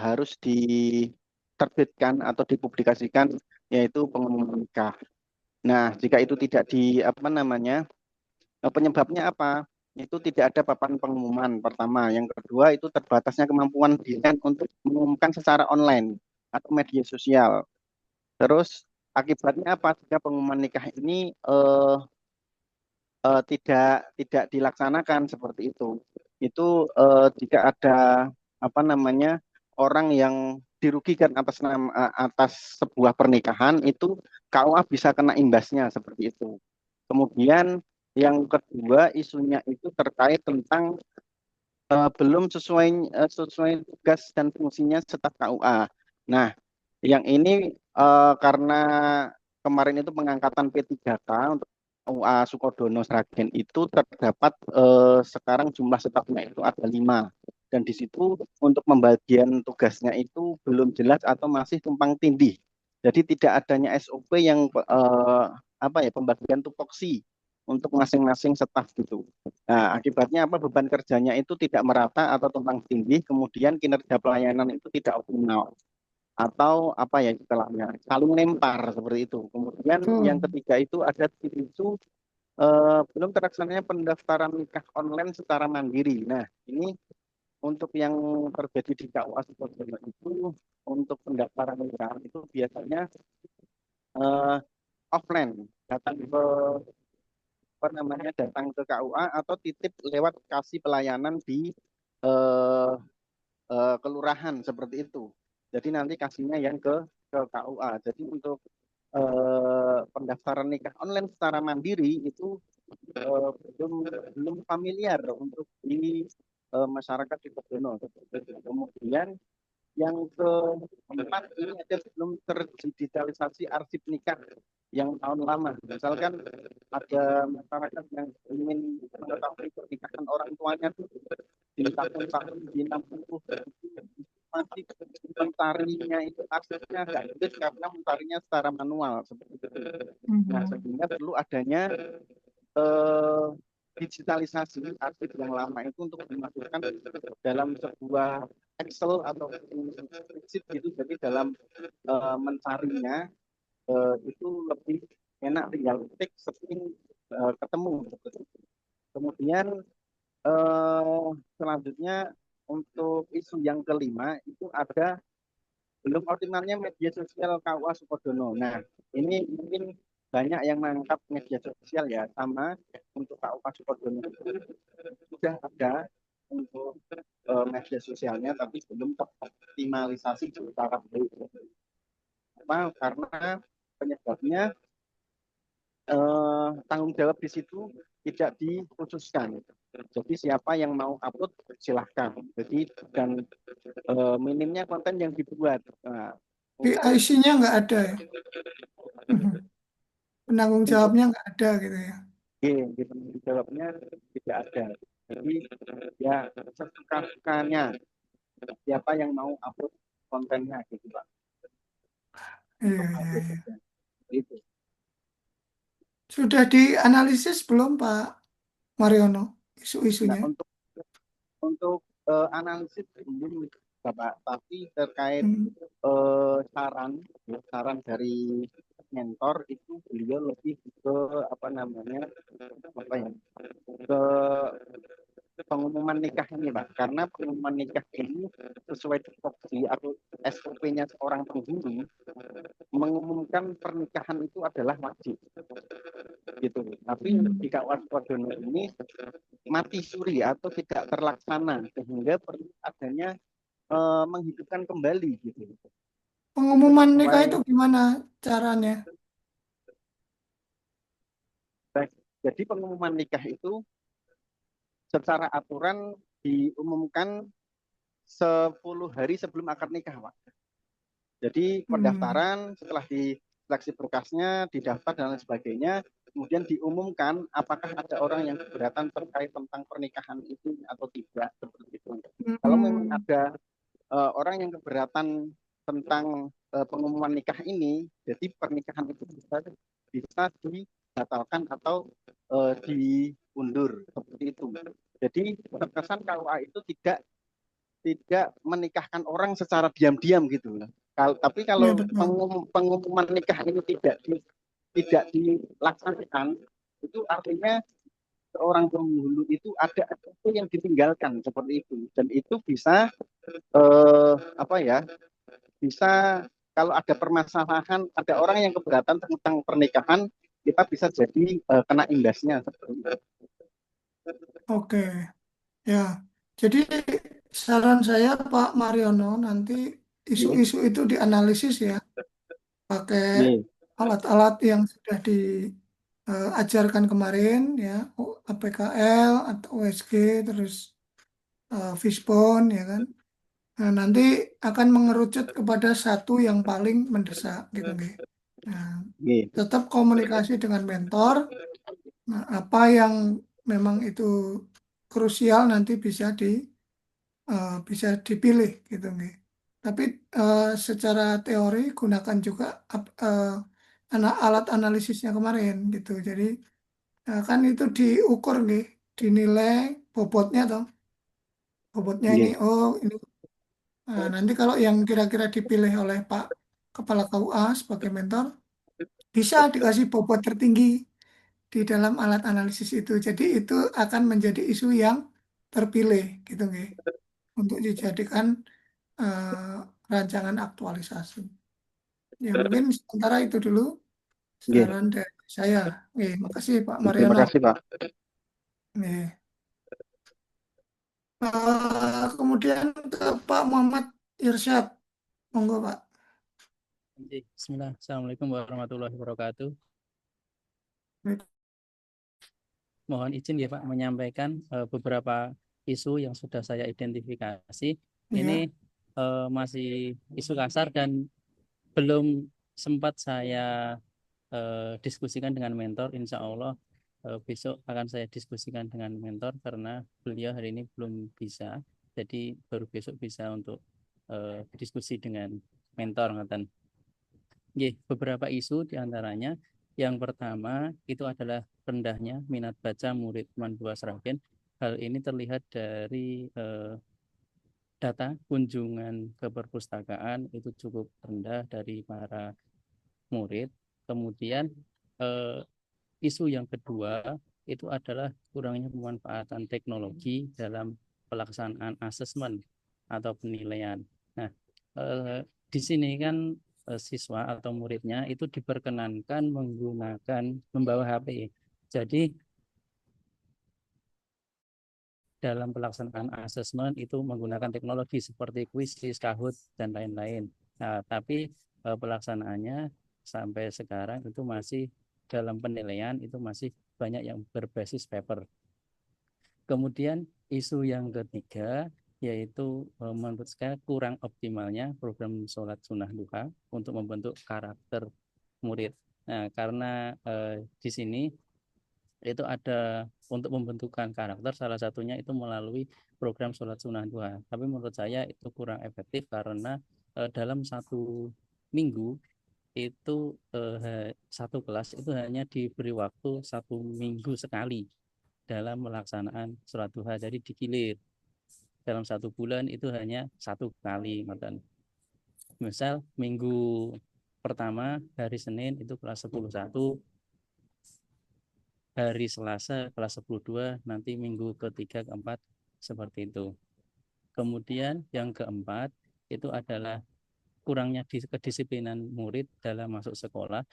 harus diterbitkan atau dipublikasikan, yaitu pengumuman nikah. Nah, jika itu tidak penyebabnya apa? Itu tidak ada papan pengumuman pertama. Yang kedua, itu terbatasnya kemampuan desain untuk mengumumkan secara online atau media sosial. Terus akibatnya apa? Jika pengumuman nikah ini tidak dilaksanakan seperti itu jika ada orang yang dirugikan atas sebuah pernikahan, itu KUA bisa kena imbasnya seperti itu. Kemudian yang kedua, isunya itu terkait tentang belum sesuai tugas dan fungsinya staf KUA. Nah, yang ini karena kemarin itu pengangkatan P3K untuk KUA Sukodono Sragen, itu terdapat sekarang jumlah stafnya itu ada 5. Dan di situ untuk pembagian tugasnya itu belum jelas atau masih tumpang tindih. Jadi tidak adanya SOP yang pembagian tupoksi untuk masing-masing staf gitu. Nah, akibatnya apa? Beban kerjanya itu tidak merata atau tumpang tindih, kemudian kinerja pelayanan itu tidak optimal, atau istilahnya saling lempar seperti itu. Kemudian yang Betul. ketiga itu ada isu belum terlaksananya pendaftaran nikah online secara mandiri. Nah, ini untuk yang terjadi di KUA Sukodono itu, untuk pendaftaran nikah itu biasanya offline, datang ke KUA atau titip lewat kasih pelayanan di eh, kelurahan seperti itu. Jadi nanti kasihnya yang ke KUA. Jadi untuk pendaftaran nikah online secara mandiri itu belum familiar untuk di masyarakat di Sukodono. Kemudian yang keempat, ini ada belum terdigitalisasi arsip nikah yang tahun lama. Misalkan ada masyarakat yang ingin mengetahui pernikahan orang tuanya di tahun-tahun di 60, masih mencarinya itu aksesnya nggak jelas karena mencarinya secara manual seperti itu. Nah, sehingga perlu adanya digitalisasi arsip yang lama itu untuk dimasukkan dalam sebuah Excel atau spreadsheet gitu. Jadi dalam mencarinya itu lebih enak, tinggal ketik setting ketemu. Kemudian selanjutnya untuk isu yang kelima itu ada belum optimalnya media sosial KUA Sukodono. Nah, ini mungkin banyak yang menangkap media sosial ya, sama untuk KUA Sukodono itu sudah ada untuk media sosialnya, tapi belum teroptimalisasi secara baik. Karena penyebabnya tanggung jawab di situ tidak dikhususkan. Jadi siapa yang mau upload silahkan. Jadi dan minimnya konten yang dibuat. Nah, PIC-nya nggak ada ya. Penanggung untuk jawabnya nggak ada gitu ya. tanggung jawabnya tidak ada. Jadi ya sesuka-sukanya siapa yang mau upload kontennya gitu Pak. Iya, iya, iya. Itu. Sudah dianalisis belum Pak Mariono Nah, isu-isunya? untuk analisis belum Bapak, tapi terkait Hmm. saran dari mentor itu beliau lebih ke ke pengumuman nikah ini Pak, karena pengumuman nikah ini sesuai tupoksi atau SOP-nya seorang penghulu, mengumumkan pernikahan itu adalah wajib gitu. Tapi di KUA Sukodono ini mati suri atau tidak terlaksana, sehingga perlu adanya menghidupkan kembali gitu. Pengumuman nikah itu gimana caranya? Jadi pengumuman nikah itu secara aturan diumumkan 10 hari sebelum akad nikah, Pak. Jadi pendaftaran, setelah di seleksi berkasnya, didaftar dan lain sebagainya, kemudian diumumkan apakah ada orang yang keberatan terkait tentang pernikahan itu atau tidak, seperti itu. Kalau memang ada orang yang keberatan tentang pengumuman nikah ini, jadi pernikahan itu bisa dibatalkan atau diundur, seperti itu. Jadi terkesan KUA itu tidak menikahkan orang secara diam-diam gitu. Tapi Ya, kalau betul. pengumuman nikah ini tidak dilaksanakan, itu artinya seorang penghulu itu ada sesuatu yang ditinggalkan, seperti itu. Dan itu bisa apa ya? Bisa, kalau ada permasalahan, ada orang yang keberatan tentang pernikahan, kita bisa jadi kena imbasnya, seperti itu. Oke, ya. Jadi saran saya Pak Mariono nanti Iya, isu-isu itu dianalisis ya, pakai iya, alat-alat yang sudah diajarkan kemarin ya, APKL atau USG, terus Fishbone ya kan. Nah, nanti akan mengerucut kepada satu yang paling mendesak gitu nih. Nah, iya, tetap komunikasi dengan mentor. Nah, apa yang memang itu krusial nanti bisa dipilih gitu nih. Tapi secara teori gunakan juga alat analisisnya kemarin gitu. Jadi kan itu diukur nih, dinilai bobotnya toh. Bobotnya ini, iya, oh ini. Nah, nanti kalau yang kira-kira dipilih oleh Pak Kepala KUA sebagai mentor, bisa dikasih bobot tertinggi di dalam alat analisis itu. Jadi itu akan menjadi isu yang terpilih gitu nih, untuk dijadikan rancangan aktualisasi. Ya mungkin sementara itu dulu iya. saran dari saya. Makasih Pak Terima Mariono. kasih, Pak. Nih. Kemudian ke Pak Muhammad Irsyad. Monggo Pak. Bismillah. Assalamualaikum warahmatullahi wabarakatuh. Mohon izin ya Pak menyampaikan beberapa isu yang sudah saya identifikasi. Ini Ya, masih isu kasar dan belum sempat saya diskusikan dengan mentor. Insya Allah besok akan saya diskusikan dengan mentor karena beliau hari ini belum bisa. Jadi baru besok bisa untuk diskusi dengan mentor. Beberapa isu diantaranya yang pertama itu adalah rendahnya minat baca murid Manhua Sragen. Hal ini terlihat dari data kunjungan ke perpustakaan itu cukup rendah dari para murid. Kemudian eh, isu yang kedua itu adalah kurangnya pemanfaatan teknologi dalam pelaksanaan asesmen atau penilaian. Nah, di sini kan siswa atau muridnya itu diperkenankan membawa HP. Jadi dalam pelaksanaan asesmen itu menggunakan teknologi seperti Quizizz, Kahoot, dan lain-lain. Nah, tapi pelaksanaannya sampai sekarang itu masih dalam penilaian itu masih banyak yang berbasis paper. Kemudian isu yang ketiga yaitu menurut saya kurang optimalnya program sholat sunnah duha untuk membentuk karakter murid. Nah, karena di sini itu ada untuk pembentukan karakter salah satunya itu melalui program sholat sunnah duha. Tapi menurut saya itu kurang efektif karena dalam satu minggu itu satu kelas itu hanya diberi waktu satu minggu sekali dalam melaksanaan sholat duha. Jadi digilir dalam satu bulan itu hanya satu kali. Misal minggu pertama hari Senin itu kelas 11, hari Selasa kelas 12, nanti minggu ketiga keempat seperti itu. Kemudian yang keempat itu adalah kurangnya kedisiplinan murid dalam masuk sekolah.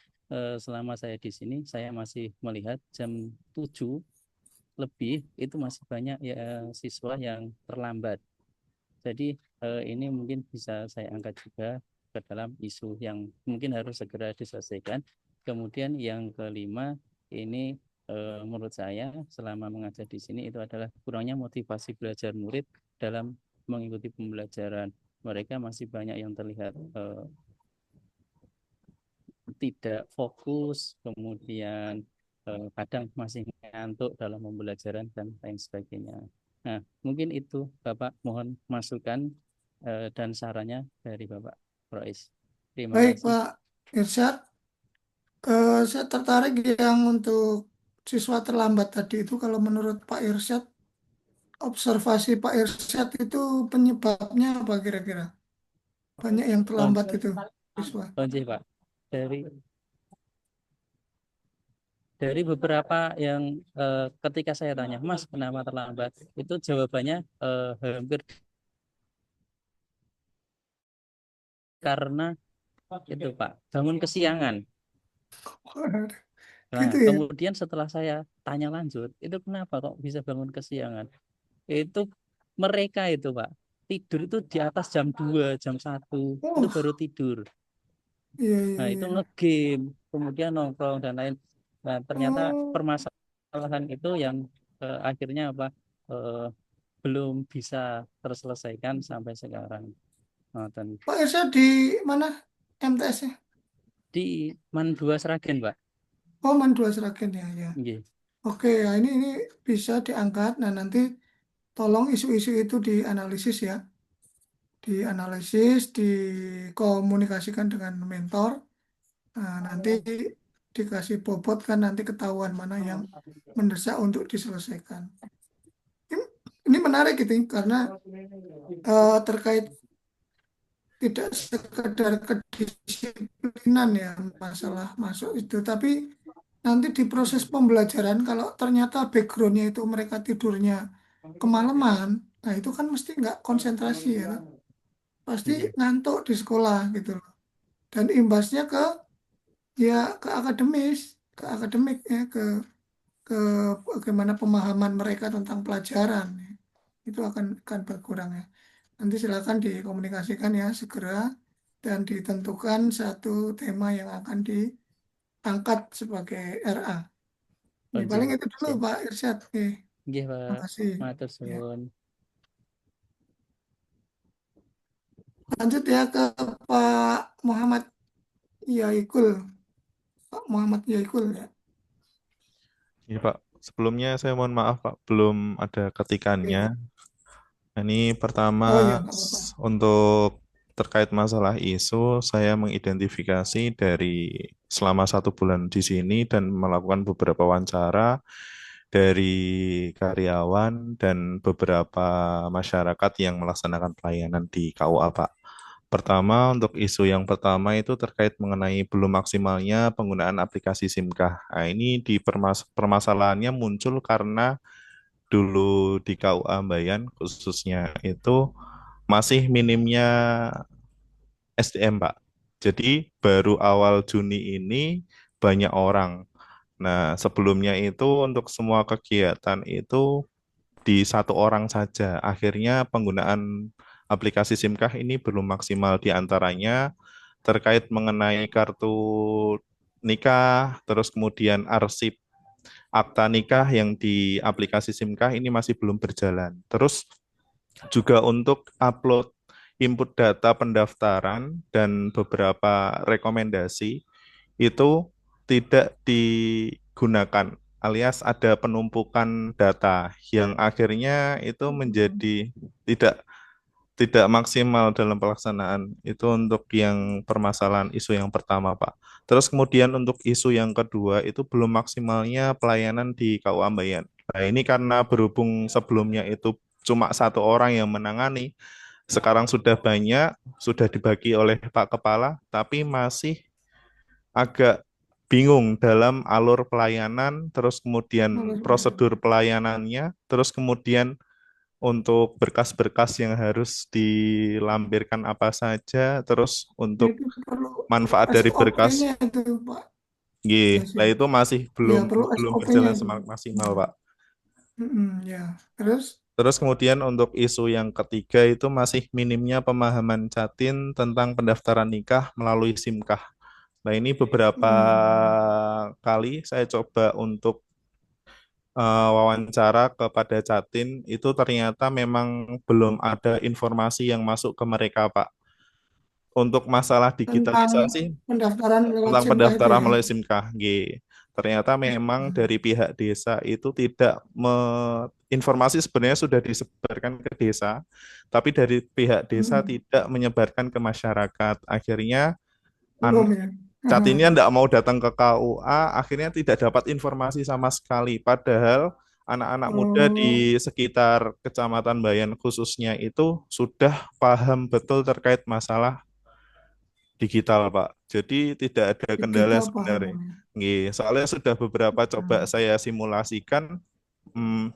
Selama saya di sini saya masih melihat jam 7 lebih itu masih banyak ya siswa yang terlambat. Jadi ini mungkin bisa saya angkat juga ke dalam isu yang mungkin harus segera diselesaikan. Kemudian yang kelima ini menurut saya selama mengajar di sini itu adalah kurangnya motivasi belajar murid dalam mengikuti pembelajaran. Mereka masih banyak yang terlihat tidak fokus, kemudian kadang masih ngantuk dalam pembelajaran dan lain sebagainya. Nah, mungkin itu Bapak, mohon masukan dan sarannya dari Bapak Rois. Terima Baik, kasih. Pak Irsyad. Saya tertarik yang untuk siswa terlambat tadi itu, kalau menurut Pak Irsyad, observasi Pak Irsyad itu penyebabnya apa kira-kira? Banyak yang terlambat itu siswa. Oke, Pak. Dari beberapa yang ketika saya tanya, Mas, kenapa terlambat? Itu jawabannya hampir karena itu, Pak, bangun kesiangan. Nah, Gitu ya. kemudian setelah saya tanya lanjut, itu kenapa kok bisa bangun kesiangan? Itu mereka itu, Pak, tidur itu di atas jam 2, jam 1, itu baru tidur. Iya, Nah, iya, itu iya. ngegame, kemudian nongkrong dan lain. Nah, ternyata Oh, permasalahan itu yang akhirnya apa belum bisa terselesaikan sampai sekarang. Nah, dan Pak Irsyad di mana MTS-nya? di Man 2 Sragen, Pak. Oh, Mandua Sragen ya, ya. Nggih. Oke, ya, ini bisa diangkat. Nah, nanti tolong isu-isu itu dianalisis ya. Dianalisis, dikomunikasikan dengan mentor. Nah, nanti dikasih bobot kan, nanti ketahuan mana yang mendesak untuk diselesaikan. Ini menarik gitu, karena terkait tidak sekedar kedisiplinan ya masalah masuk itu, tapi nanti di proses pembelajaran kalau ternyata backgroundnya itu mereka tidurnya kemalaman, nah itu kan mesti nggak konsentrasi ya, pasti Nggih. ngantuk di sekolah gitu loh. Dan imbasnya ke ya ke akademis, ke akademik ya, ke bagaimana pemahaman mereka tentang pelajaran ya. Itu akan berkurang ya. Nanti silakan dikomunikasikan ya segera dan ditentukan satu tema yang akan diangkat sebagai RA. Ini Oke, paling Pak. itu dulu Siap. Pak Irsyad. Oke, Nggih, Pak. makasih. Matur Ya. suwun. Lanjut ya ke Pak Muhammad Yaikul. Pak Muhammad Yaikul ya. Iya, Pak. Sebelumnya saya mohon maaf, Pak, belum ada ketikannya. Oke. Ini pertama Oh ya, nggak apa-apa. untuk terkait masalah isu, saya mengidentifikasi dari selama 1 bulan di sini dan melakukan beberapa wawancara dari karyawan dan beberapa masyarakat yang melaksanakan pelayanan di KUA, Pak. Pertama, untuk isu yang pertama itu terkait mengenai belum maksimalnya penggunaan aplikasi SIMKAH. Nah, ini di permasalahannya muncul karena dulu di KUA Bayan khususnya itu masih minimnya SDM, Pak. Jadi baru awal Juni ini banyak orang. Nah, sebelumnya itu untuk semua kegiatan itu di 1 orang saja. Akhirnya penggunaan aplikasi SIMKAH ini belum maksimal, di antaranya terkait mengenai kartu nikah, terus kemudian arsip akta nikah yang di aplikasi SIMKAH ini masih belum berjalan. Terus juga untuk upload input data pendaftaran dan beberapa rekomendasi itu tidak digunakan, alias ada penumpukan data yang akhirnya itu menjadi tidak tidak maksimal dalam pelaksanaan. Itu untuk yang permasalahan isu yang pertama, Pak. Terus kemudian untuk isu yang kedua itu belum maksimalnya pelayanan di KUA Ambayan. Nah, ini karena berhubung sebelumnya itu cuma 1 orang yang menangani, sekarang sudah banyak, sudah dibagi oleh Pak Kepala, tapi masih agak bingung dalam alur pelayanan, terus kemudian prosedur pelayanannya, terus kemudian untuk berkas-berkas yang harus dilampirkan apa saja, terus untuk Itu perlu manfaat dari berkas, SOP-nya itu Pak. nah Ya, itu masih ya belum perlu belum SOP-nya berjalan itu. maksimal, Pak. Ya, terus Terus kemudian untuk isu yang ketiga itu masih minimnya pemahaman Jatin tentang pendaftaran nikah melalui SIMKAH. Nah, ini beberapa kali saya coba untuk wawancara kepada Jatin, itu ternyata memang belum ada informasi yang masuk ke mereka, Pak. Untuk masalah tentang digitalisasi, pendaftaran lewat tentang SIMKAH itu pendaftaran ya. melalui SIMKAH. Nggih. Ternyata memang dari pihak desa itu tidak informasi sebenarnya sudah disebarkan ke desa, tapi dari pihak desa Hmm, tidak menyebarkan ke masyarakat. Akhirnya belum ya. cat Ah, ini tidak mau datang ke KUA, akhirnya tidak dapat informasi sama sekali. Padahal anak-anak muda oh, di sekitar Kecamatan Bayan khususnya itu sudah paham betul terkait masalah digital, Pak. Jadi tidak ada kendala digital paham. sebenarnya. Nggih, soalnya sudah beberapa coba Hmm, saya simulasikan mm,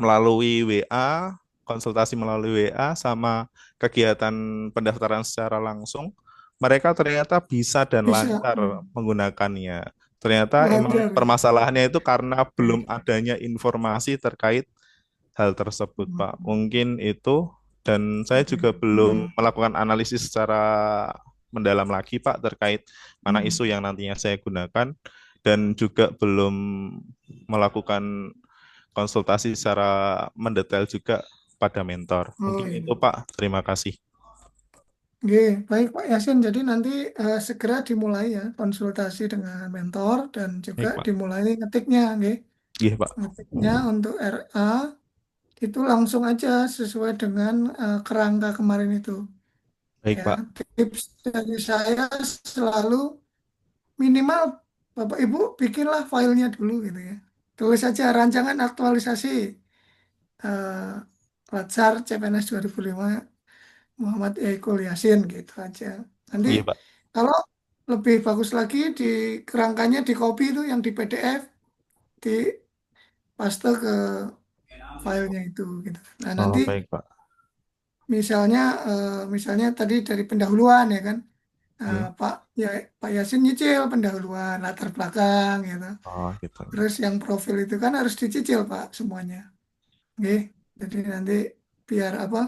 melalui WA, konsultasi melalui WA sama kegiatan pendaftaran secara langsung, mereka ternyata bisa dan bisa lancar menggunakannya. Ternyata emang lancar ya. permasalahannya itu karena belum Oke. adanya informasi terkait hal tersebut, Pak. Hmm, Mungkin itu, dan saya oke. juga belum Hmm, melakukan analisis secara mendalam lagi, Pak, terkait mana hmm. isu yang nantinya saya gunakan, dan juga belum melakukan konsultasi secara mendetail juga pada mentor. Oh Mungkin iya. itu, Pak. Terima kasih. Oke, baik Pak Yasin. Jadi nanti segera dimulai ya konsultasi dengan mentor dan juga Baik, Pak. dimulai ngetiknya, oke. Iya, Pak. Ngetiknya untuk RA itu langsung aja sesuai dengan kerangka kemarin itu. Baik, Ya, Pak. tips dari saya selalu minimal Bapak Ibu bikinlah filenya dulu gitu ya. Tulis saja rancangan aktualisasi Latsar CPNS 2005 Muhammad Yaikul Yasin gitu aja. Nanti Iya, Pak. kalau lebih bagus lagi di kerangkanya di copy itu yang di PDF di paste ke filenya itu gitu. Nah, Oh, nanti baik, Pak. misalnya misalnya tadi dari pendahuluan ya kan. Iya. Pak ya Pak Yasin nyicil pendahuluan latar belakang gitu. Oh, gitu. Terus yang profil itu kan harus dicicil Pak semuanya. Oke. Jadi nanti biar apa?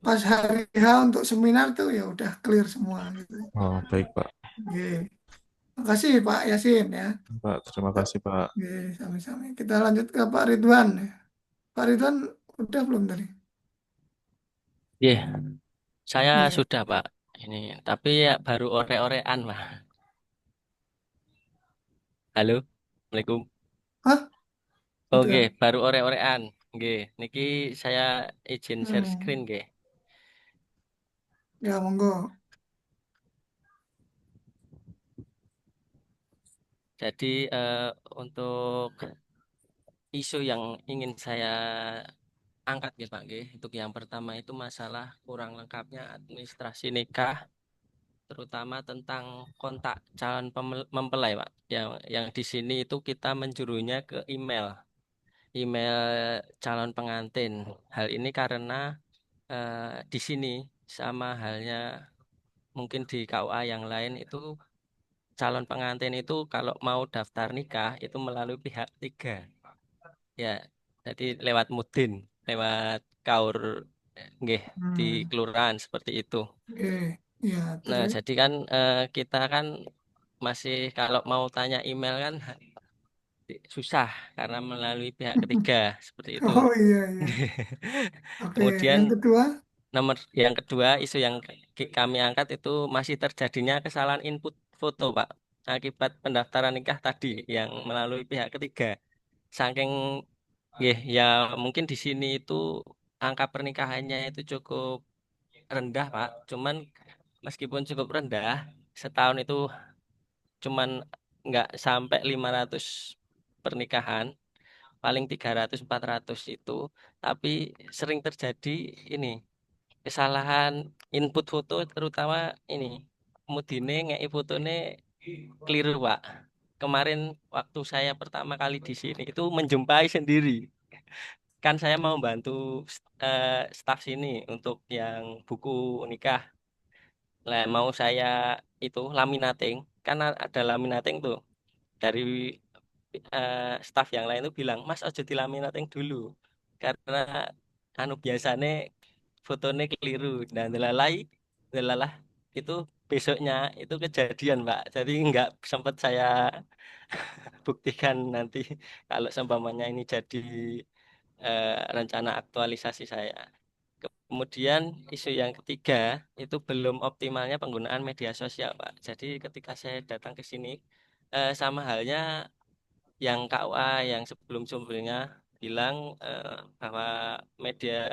Pas hari H untuk seminar tuh ya udah clear semua gitu. Oh, baik, Pak. Oke. Makasih Pak Yasin ya. Pak, terima kasih, Pak. Oke, sami-sami. Kita lanjut ke Pak Ridwan ya. Pak Ridwan udah belum tadi? Iya, saya Iya. sudah Pak. Ini, tapi ya baru ore-orean Pak. Halo, Assalamualaikum. Hah? Oke, Udah. baru ore-orean. Oke, niki saya izin share Hmm. screen, nggih. Ya monggo. Jadi untuk isu yang ingin saya angkat ya Pak, nggih. Untuk yang pertama itu masalah kurang lengkapnya administrasi nikah, terutama tentang kontak calon mempelai Pak. Yang di sini itu kita menjurunya ke email calon pengantin. Hal ini karena di sini sama halnya mungkin di KUA yang lain itu calon pengantin itu kalau mau daftar nikah itu melalui pihak ketiga. Ya, jadi lewat mudin, lewat kaur nggih di Hmm. kelurahan seperti itu. Oke. Ya Nah, terus. jadi kan kita kan masih kalau mau tanya email kan susah karena melalui pihak ketiga seperti itu. Oh iya iya. Oke. Kemudian Yang kedua. nomor yang kedua, isu yang kami angkat itu masih terjadinya kesalahan input foto, Pak. Akibat pendaftaran nikah tadi yang melalui pihak ketiga. Saking ya mungkin di sini itu angka pernikahannya itu cukup rendah, Pak. Cuman meskipun cukup rendah, setahun itu cuman nggak sampai 500 pernikahan, paling 300-400 itu, tapi sering terjadi ini kesalahan input foto terutama ini mudine ngei fotone keliru Pak. Kemarin waktu saya pertama kali di sini itu menjumpai sendiri. Kan saya mau bantu staf sini untuk yang buku nikah. Lah mau saya itu laminating, kan ada laminating tuh dari staf yang lain tuh bilang, "Mas aja dilaminating dulu." Karena anu biasanya fotonya keliru dan delalah itu besoknya itu kejadian Pak, jadi nggak sempat saya buktikan nanti kalau seumpamanya ini jadi rencana aktualisasi saya. Kemudian isu yang ketiga itu belum optimalnya penggunaan media sosial Pak. Jadi ketika saya datang ke sini sama halnya yang KUA yang sebelum-sebelumnya bilang bahwa media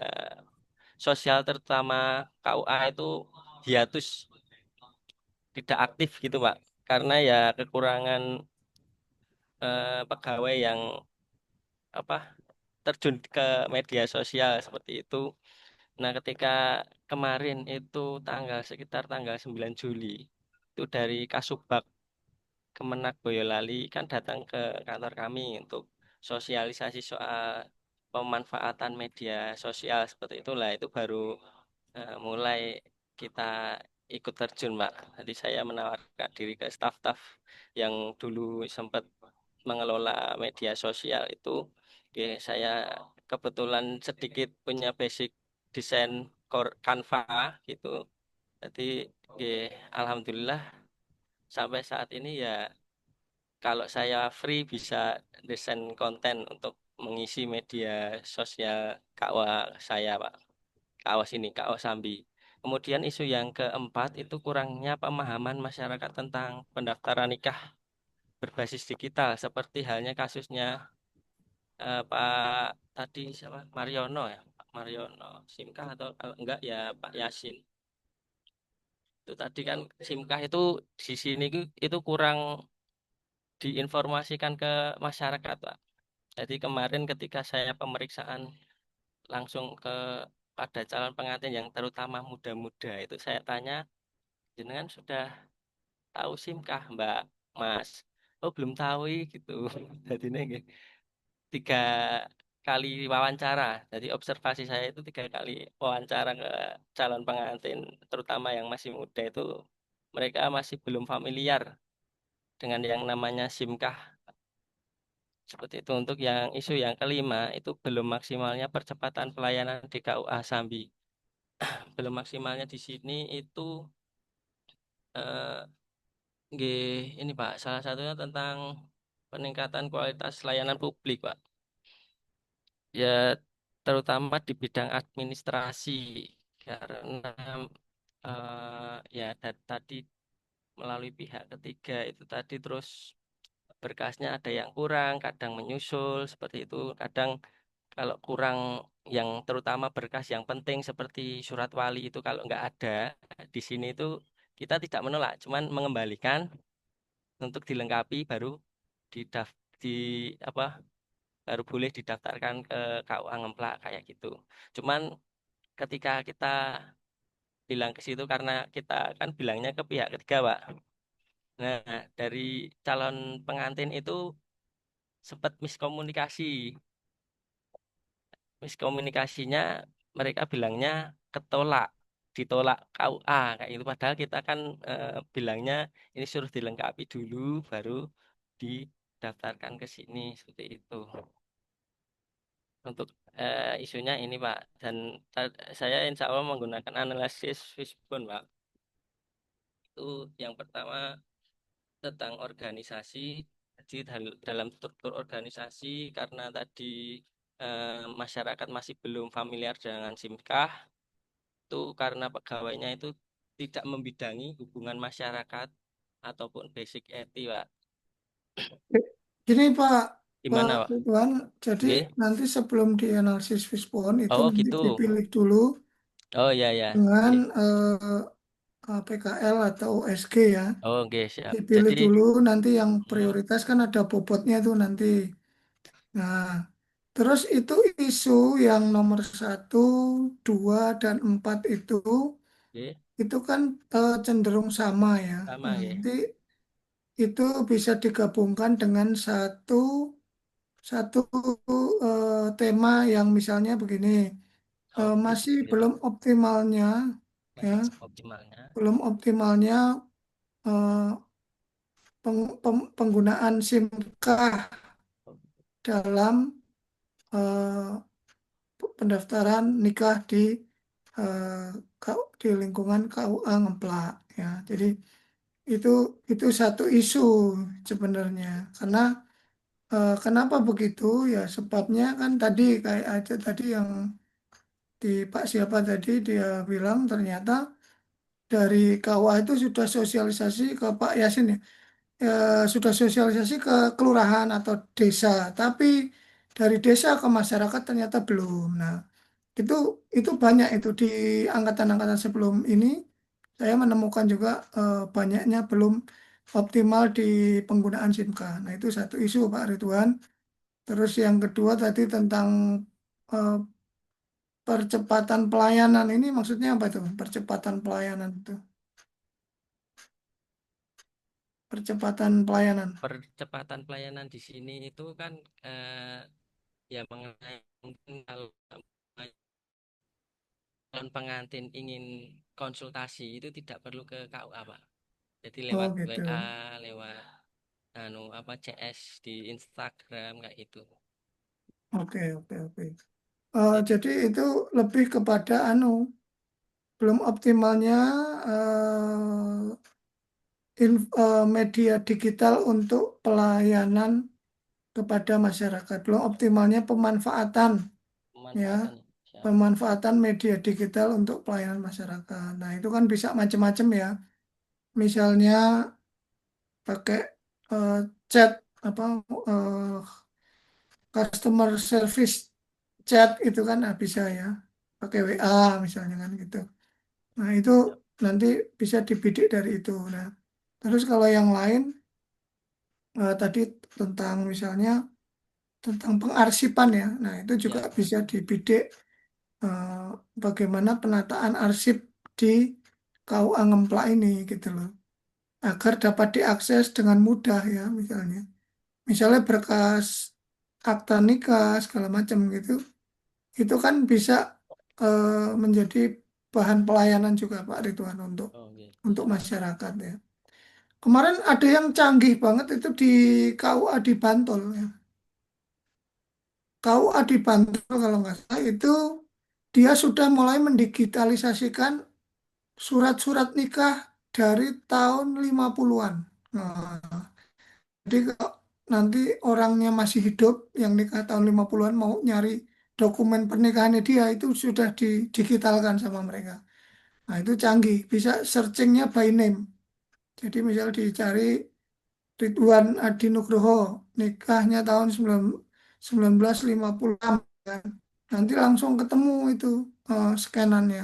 sosial terutama KUA itu hiatus tidak aktif gitu Pak, karena ya kekurangan pegawai yang apa terjun ke media sosial seperti itu. Nah, ketika kemarin itu sekitar tanggal 9 Juli itu dari Kasubag Kemenak Boyolali kan datang ke kantor kami untuk sosialisasi soal pemanfaatan media sosial seperti itulah, itu baru mulai kita ikut terjun Pak. Jadi saya menawarkan diri ke staf-staf yang dulu sempat mengelola media sosial itu. Oke, saya kebetulan sedikit punya basic desain Canva gitu. Jadi oke, alhamdulillah sampai saat ini ya kalau saya free bisa desain konten untuk mengisi media sosial KUA saya Pak. KUA sini, KUA Sambi. Kemudian isu yang keempat itu kurangnya pemahaman masyarakat tentang pendaftaran nikah berbasis digital seperti halnya kasusnya Pak tadi siapa Mariono ya, Pak Mariono Simkah atau kalau enggak ya Pak Yasin. Itu tadi kan Simkah itu di sini itu kurang diinformasikan ke masyarakat Pak. Jadi kemarin ketika saya pemeriksaan langsung pada calon pengantin yang terutama muda-muda itu saya tanya, jenengan sudah tahu Simkah Mbak Mas? Oh belum tahu gitu. Jadi ini tiga kali wawancara. Jadi observasi saya itu 3 kali wawancara ke calon pengantin, terutama yang masih muda itu mereka masih belum familiar dengan yang namanya SIMKAH. Seperti itu. Untuk yang isu yang kelima itu belum maksimalnya percepatan pelayanan di KUA Sambi. Belum maksimalnya di sini itu eh, ini Pak, salah satunya tentang peningkatan kualitas layanan publik Pak. Ya terutama di bidang administrasi karena ya tadi melalui pihak ketiga itu tadi terus berkasnya ada yang kurang, kadang menyusul seperti itu, kadang kalau kurang yang terutama berkas yang penting seperti surat wali itu kalau nggak ada di sini itu kita tidak menolak, cuman mengembalikan untuk dilengkapi baru di apa baru boleh didaftarkan ke KUA Ngemplak kayak gitu. Cuman ketika kita bilang ke situ karena kita kan bilangnya ke pihak ketiga, Pak. Nah, dari calon pengantin itu sempat miskomunikasi. Miskomunikasinya mereka bilangnya ketolak, ditolak KUA kayak itu. Padahal kita kan bilangnya ini suruh dilengkapi dulu baru didaftarkan ke sini seperti itu. Untuk isunya ini Pak, dan saya insya Allah menggunakan analisis Fishbone Pak. Itu yang pertama tentang organisasi. Jadi dalam struktur organisasi karena tadi masyarakat masih belum familiar dengan SIMKAH, itu karena pegawainya itu tidak membidangi hubungan masyarakat ataupun basic IT Pak. Gini Pak, Gimana Pak? Ridwan, jadi Oke. nanti sebelum dianalisis fishbone itu Oh nanti gitu. dipilih dulu Oh ya ya. dengan Oke. PKL atau USG ya. Oh oke siap. Dipilih Jadi dulu nanti yang hmm, prioritas kan ada bobotnya tuh nanti. Nah, terus itu isu yang nomor 1, 2, dan 4 oke. itu kan cenderung sama ya. Sama Nah, ya. nanti itu bisa digabungkan dengan satu satu tema yang misalnya begini, Oke masih gimana belum Pak? optimalnya ya, Masih optimalnya. belum optimalnya eh, penggunaan SIM kah dalam eh, pendaftaran nikah eh, di lingkungan KUA Ngemplak ya. Jadi itu itu satu isu sebenarnya karena kenapa begitu ya sebabnya kan tadi kayak aja tadi yang di Pak siapa tadi dia bilang ternyata dari KUA itu sudah sosialisasi ke Pak Yasin ya. sudah sosialisasi ke kelurahan atau desa, tapi dari desa ke masyarakat ternyata belum. Nah, itu itu banyak itu di angkatan-angkatan sebelum ini saya menemukan juga banyaknya belum optimal di penggunaan SIMK. Nah, itu satu isu Pak Ridwan. Terus yang kedua tadi tentang eh, percepatan pelayanan ini maksudnya apa itu? Percepatan pelayanan itu. Percepatan pelayanan. Percepatan pelayanan di sini itu kan ya mengenai mungkin kalau calon pengantin ingin konsultasi itu tidak perlu ke KUA, Pak. Jadi Oh lewat gitu. WA, lewat CS di Instagram kayak gitu. Oke, oke, oke. Jadi Jadi itu lebih kepada belum optimalnya media digital untuk pelayanan kepada masyarakat. Belum optimalnya pemanfaatan ya, pemanfaatan siap. pemanfaatan media digital untuk pelayanan masyarakat. Nah, itu kan bisa macam-macam ya. Misalnya pakai eh, chat apa eh, customer service chat itu kan bisa ya. Pakai WA misalnya kan gitu. Nah, itu Siap. nanti bisa dibidik dari itu. Nah, terus kalau yang lain tadi tentang misalnya tentang pengarsipan ya. Nah, itu juga Ya, bisa dibidik eh, bagaimana penataan arsip di KUA Ngemplak ini gitu loh. Agar dapat diakses dengan mudah ya misalnya. Misalnya berkas akta nikah segala macam gitu. Itu kan bisa menjadi bahan pelayanan juga Pak Ridwan oke, untuk siap. masyarakat ya. Kemarin ada yang canggih banget itu di KUA di Bantul ya. KUA di Bantul kalau nggak salah itu dia sudah mulai mendigitalisasikan surat-surat nikah dari tahun 50-an. Nah, jadi kalau nanti orangnya masih hidup yang nikah tahun 50-an mau nyari dokumen pernikahannya dia itu sudah didigitalkan sama mereka. Nah, itu canggih, bisa searchingnya by name. Jadi misal dicari Ridwan Adi Nugroho, nikahnya tahun 1956 kan. Nanti langsung ketemu itu scanannya,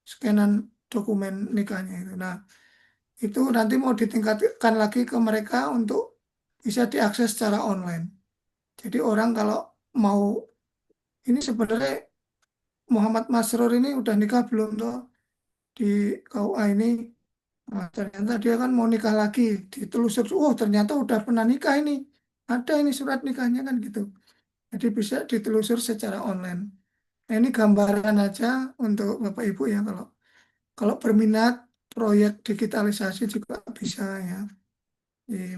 scanan dokumen nikahnya itu. Nah, itu nanti mau ditingkatkan lagi ke mereka untuk bisa diakses secara online. Jadi orang kalau mau ini sebenarnya Muhammad Masrur ini udah nikah belum tuh di KUA ini. Nah, ternyata dia kan mau nikah lagi, ditelusur, oh ternyata udah pernah nikah ini, ada ini surat nikahnya kan gitu. Jadi bisa ditelusur secara online. Nah, ini gambaran aja untuk Bapak Ibu ya kalau kalau berminat proyek digitalisasi juga bisa ya.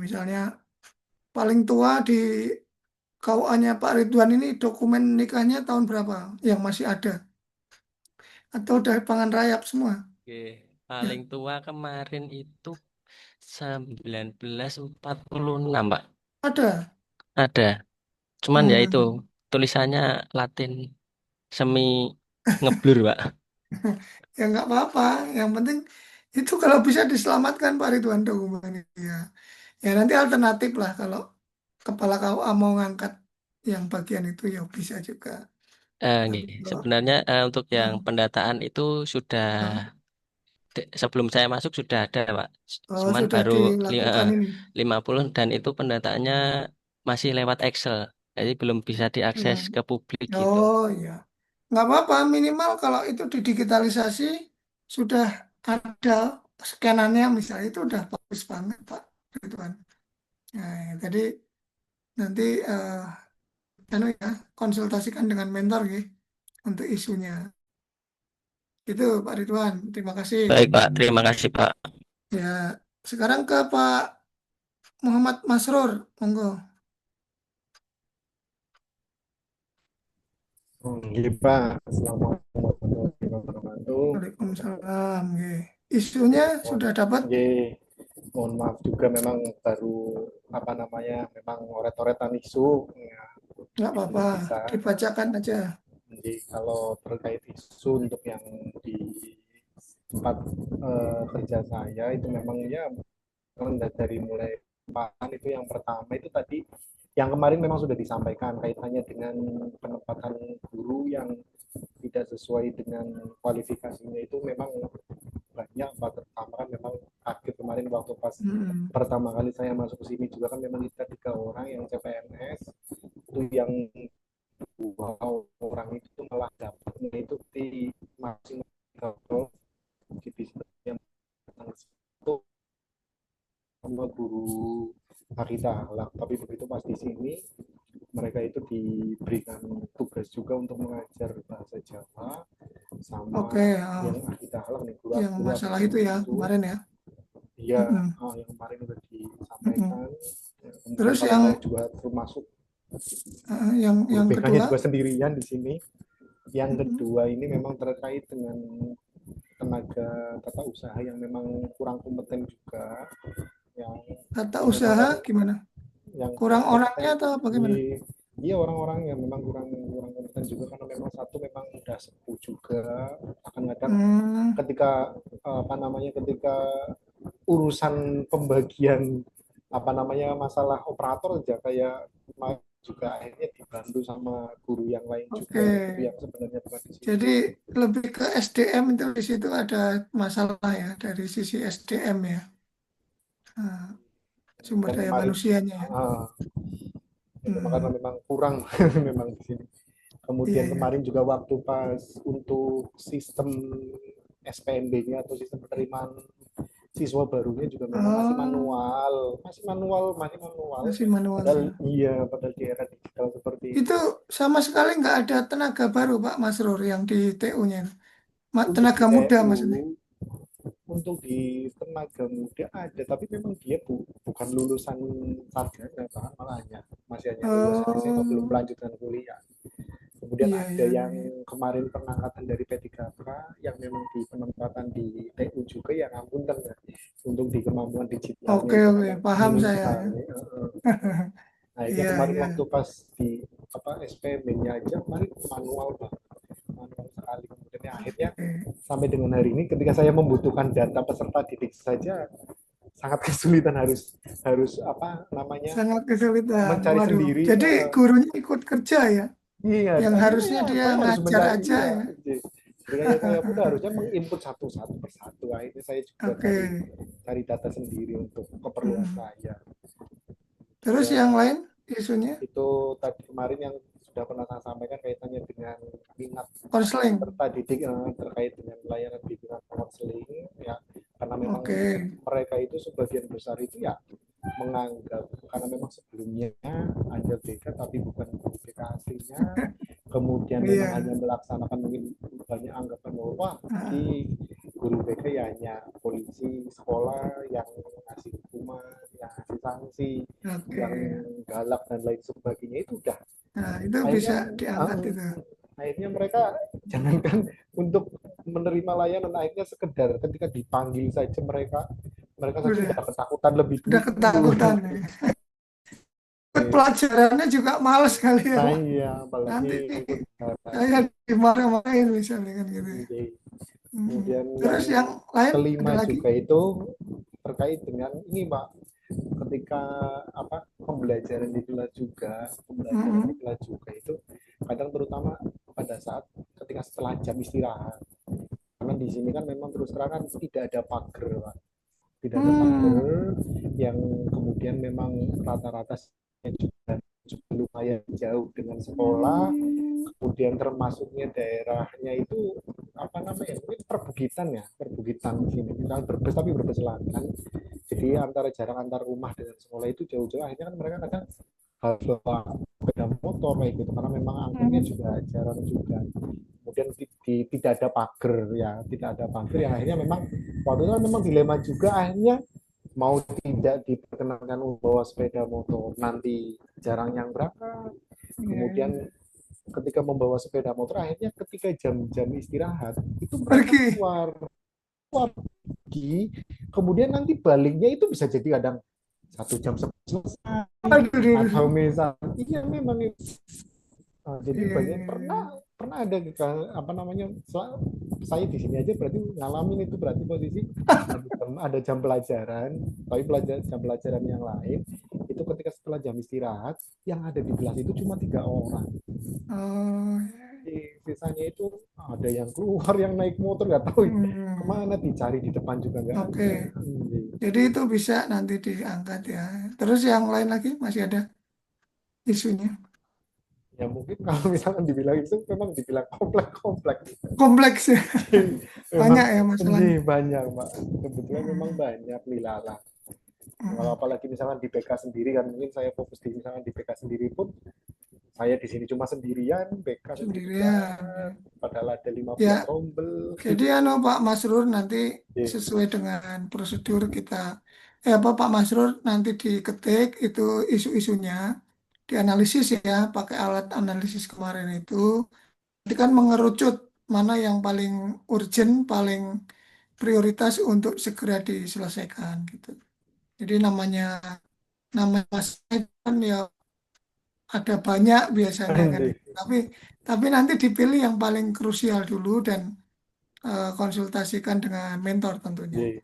Misalnya paling tua di KUA-nya Pak Ridwan ini dokumen nikahnya tahun berapa yang masih ada atau udah pangan rayap semua? Oke. Ya, Paling tua kemarin itu 1946, Pak. ada. Ada. Cuman ya itu Hmm. tulisannya Latin semi ngeblur, Pak. Ya nggak apa-apa. Yang penting itu kalau bisa diselamatkan Pak Ridwan dokumen ini ya. Ya nanti alternatif lah kalau kepala KUA mau ngangkat yang bagian itu ya bisa juga. Tapi Nggih. kalau Sebenarnya untuk yang eh, pendataan itu sudah eh, sebelum saya masuk sudah ada, Pak. Cuman sudah baru dilakukan ini. 50 dan itu pendataannya masih lewat Excel. Jadi belum bisa diakses Hmm. ke publik gitu. Oh ya, nggak apa-apa. Minimal kalau itu didigitalisasi sudah ada scanannya misalnya itu udah bagus banget Pak Ridwan. Nah, jadi nanti ya konsultasikan dengan mentor gitu untuk isunya. Itu Pak Ridwan. Terima kasih. Baik, Pak. Terima kasih, Pak. Ya, sekarang ke Pak Muhammad Masrur. Monggo. Iya Pak, Assalamualaikum warahmatullahi wabarakatuh. Waalaikumsalam. Nggih. Isunya Mohon, sudah dapat? nggih, mohon maaf juga memang baru apa namanya, memang oret-oretan isu, ya, Nggak apa-apa. belum bisa. Dibacakan aja. Jadi kalau terkait isu untuk yang di tempat kerja saya itu memang ya memang dari mulai penempatan itu yang pertama itu tadi yang kemarin memang sudah disampaikan kaitannya dengan penempatan guru yang tidak sesuai dengan kualifikasinya itu memang banyak. Pertama kan memang kaget kemarin waktu pas pertama kali saya masuk ke sini juga kan memang kita 3 orang yang CPNS itu yang 2 orang itu malah dapatnya itu di maksimal di bisnis yang itu sama guru akidah akhlak. Tapi begitu pas di sini mereka itu diberikan tugas juga untuk mengajar bahasa Jawa sama Oke, yang akidah akhlak nih yang guru masalah akidah itu ya itu kemarin ya. iya Mm-mm. yang kemarin udah Mm-mm. disampaikan. Kemudian Terus kalau yang saya juga termasuk yang guru BK-nya kedua, juga sendirian di sini. Yang Mm-mm. kedua ini memang terkait dengan tenaga tata usaha yang memang kurang kompeten juga, yang tata mereka usaha kan gimana? yang Kurang kompeten orangnya atau bagaimana? iya orang-orang yang memang kurang kompeten juga karena memang satu memang udah sepuh juga, kadang-kadang Hmm, ketika ketika urusan pembagian masalah operator aja kayak juga akhirnya dibantu sama guru yang lain juga oke. itu yang sebenarnya bukan di situ. Jadi lebih ke SDM itu di situ ada masalah ya dari sisi SDM ya. Nah, sumber Dan daya kemarin manusianya ya. memang karena memang kurang memang di sini. Iya, Kemudian iya. kemarin juga waktu pas untuk sistem SPMB-nya atau sistem penerimaan siswa barunya juga memang masih Oh, manual. masih manual Padahal ya. padahal di era digital seperti Itu sama sekali nggak ada tenaga baru Pak Masrur yang di TU-nya. untuk di Tenaga muda TU, maksudnya. untuk di tenaga muda ada, tapi memang dia bukan lulusan sarjana, Pak, malahnya masih hanya lulusan SMA belum Oh, melanjutkan kuliah. Kemudian iya, ada iya, yang iya. kemarin pengangkatan dari P3K yang memang di penempatan di TU juga yang akuntan ya. Untuk di kemampuan digitalnya Oke, itu oke, kadang paham minim saya. sekali. Nah, itu Iya, kemarin iya. waktu pas di SPM-nya aja kemarin manual banget, manual sekali. Kemudian akhirnya Oke. sampai dengan hari ini ketika saya membutuhkan data peserta didik saja sangat kesulitan harus Sangat kesulitan. mencari Waduh. sendiri. Jadi gurunya ikut kerja ya. Iya, Yang akhirnya harusnya ya dia saya harus ngajar mencari aja ya. Jadi kayak saya pun harusnya menginput satu persatu. Akhirnya saya juga Oke. cari data sendiri untuk keperluan saya. Terus Ya, yang lain isunya itu tadi kemarin yang sudah pernah saya sampaikan kaitannya dengan minat konseling. peserta didik terkait dengan layanan bimbingan konseling ya, karena memang Oke. mereka itu sebagian besar itu ya menganggap karena memang sebelumnya ada BK tapi bukan guru BK aslinya, kemudian memang Iya. hanya melaksanakan mungkin banyak anggapan bahwa wah di guru BK ya hanya polisi sekolah yang ngasih hukuman, yang ngasih sanksi, Oke. yang galak dan lain sebagainya itu udah Nah, itu bisa diangkat itu. akhirnya mereka jangankan untuk menerima layanan, akhirnya sekedar ketika dipanggil saja mereka saja sudah ketakutan lebih dulu. Sudah ketakutan ya. Pelajarannya juga males kali ya. Nah, iya, apalagi nanti saya dimarah-marahin misalnya kan gitu ya. Kemudian Terus yang lain kelima ada lagi? juga itu terkait dengan ini Pak, ketika pembelajaran di kelas juga itu kadang terutama pada saat ketika setelah jam istirahat, karena di sini kan memang terus terang kan tidak ada pagar Pak, tidak ada pagar yang kemudian memang rata-rata juga lumayan jauh dengan sekolah, kemudian termasuknya daerahnya itu mungkin perbukitan di sini bukan Brebes tapi Brebes Selatan, jadi antara jarak antar rumah dengan sekolah itu jauh-jauh, akhirnya kan mereka kadang harus bawa sepeda motor kayak gitu karena memang angkutnya juga jarang juga, kemudian tidak ada pagar yang akhirnya memang waktu itu kan memang dilema juga, akhirnya mau tidak diperkenankan membawa sepeda motor nanti jarang yang berangkat, kemudian ketika membawa sepeda motor akhirnya ketika jam-jam istirahat itu mereka keluar pergi, kemudian nanti baliknya itu bisa jadi kadang 1 jam selesai atau misalnya memang jadi banyak pernah pernah ada apa namanya, saya di sini aja berarti ngalamin itu, berarti posisi ada jam pelajaran, tapi jam pelajaran yang lain itu ketika setelah jam istirahat yang ada di kelas itu cuma 3 orang. Oh, Sisanya itu ada yang keluar, yang naik motor nggak tahu kemana, dicari di depan juga nggak oke. ada. Jadi itu bisa nanti diangkat ya. Terus yang lain lagi masih ada isunya. Ya mungkin kalau misalkan dibilang itu memang dibilang kompleks. Kompleks ya. Banyak ya Memang masalahnya. banyak, Pak. Kebetulan memang banyak lilala. Kalau apalagi misalkan di BK sendiri kan, mungkin saya fokus di misalkan di BK sendiri pun, saya di sini cuma sendirian, BK Sendirian. padahal ada 15 Ya, rombel. jadi Pak Masrur nanti sesuai dengan prosedur kita, Pak Masrur nanti diketik itu isu-isunya, dianalisis ya, pakai alat analisis kemarin itu, nanti kan mengerucut mana yang paling urgent, paling prioritas untuk segera diselesaikan gitu. Jadi namanya masalah kan ya ada banyak biasanya kan, tapi nanti dipilih yang paling krusial dulu dan konsultasikan dengan mentor tentunya.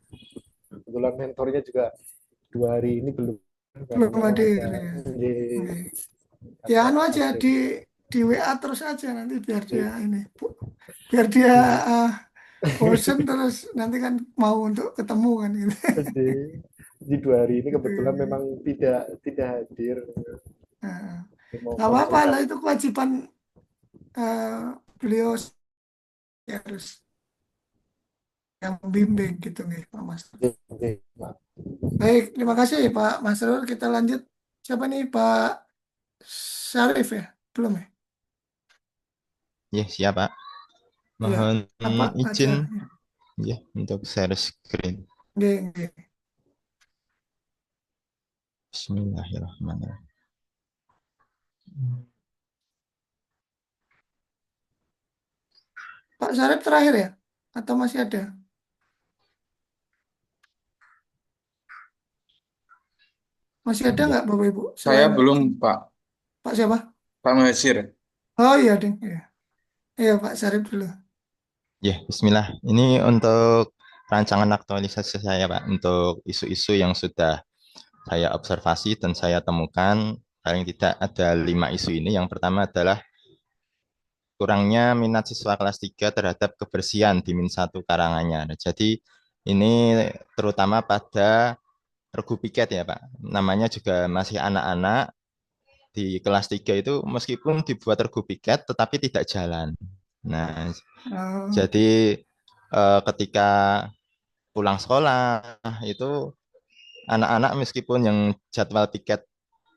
Kebetulan mentornya juga 2 hari ini belum Hadir ya. Ya anu aja ada. di WA terus aja nanti biar dia biar dia bosen terus nanti kan mau untuk ketemu kan gitu. Di 2 hari ini kebetulan memang tidak hadir. Nggak apa-apa lah, itu kewajiban beliau ya, harus yang membimbing gitu nih Pak Mas. Baik, terima kasih Pak Masrur. Kita lanjut. Siapa nih Pak Syarif ya? Belum ya? Ya, siap Pak. Mohon Apa izin acaranya? ya untuk share screen. Nggih. Bismillahirrahmanirrahim. Pak Syarif terakhir ya? Atau masih ada? Masih ada nggak Bapak Ibu? Saya Selain belum, Pak. Pak siapa? Pak Muhasir. Oh iya, Ding. Iya. Iya, Pak Syarif dulu. Ya, Bismillah. Ini untuk rancangan aktualisasi saya, Pak, untuk isu-isu yang sudah saya observasi dan saya temukan. Paling tidak ada 5 isu ini. Yang pertama adalah kurangnya minat siswa kelas 3 terhadap kebersihan di Min 1 Karanganyar. Jadi ini terutama pada regu piket ya Pak. Namanya juga masih anak-anak di kelas 3 itu meskipun dibuat regu piket tetapi tidak jalan. Nah, jadi ketika pulang sekolah itu anak-anak meskipun yang jadwal piket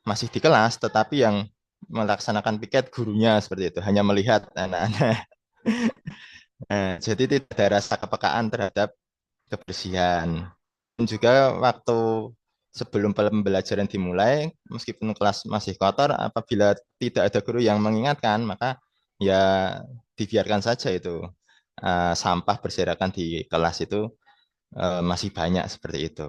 masih di kelas tetapi yang melaksanakan piket gurunya seperti itu, hanya melihat anak-anak. Nah, jadi tidak ada rasa kepekaan terhadap kebersihan. Dan juga waktu sebelum pembelajaran dimulai, meskipun kelas masih kotor, apabila tidak ada guru yang mengingatkan, maka ya dibiarkan saja itu. Sampah berserakan di kelas itu masih banyak seperti itu.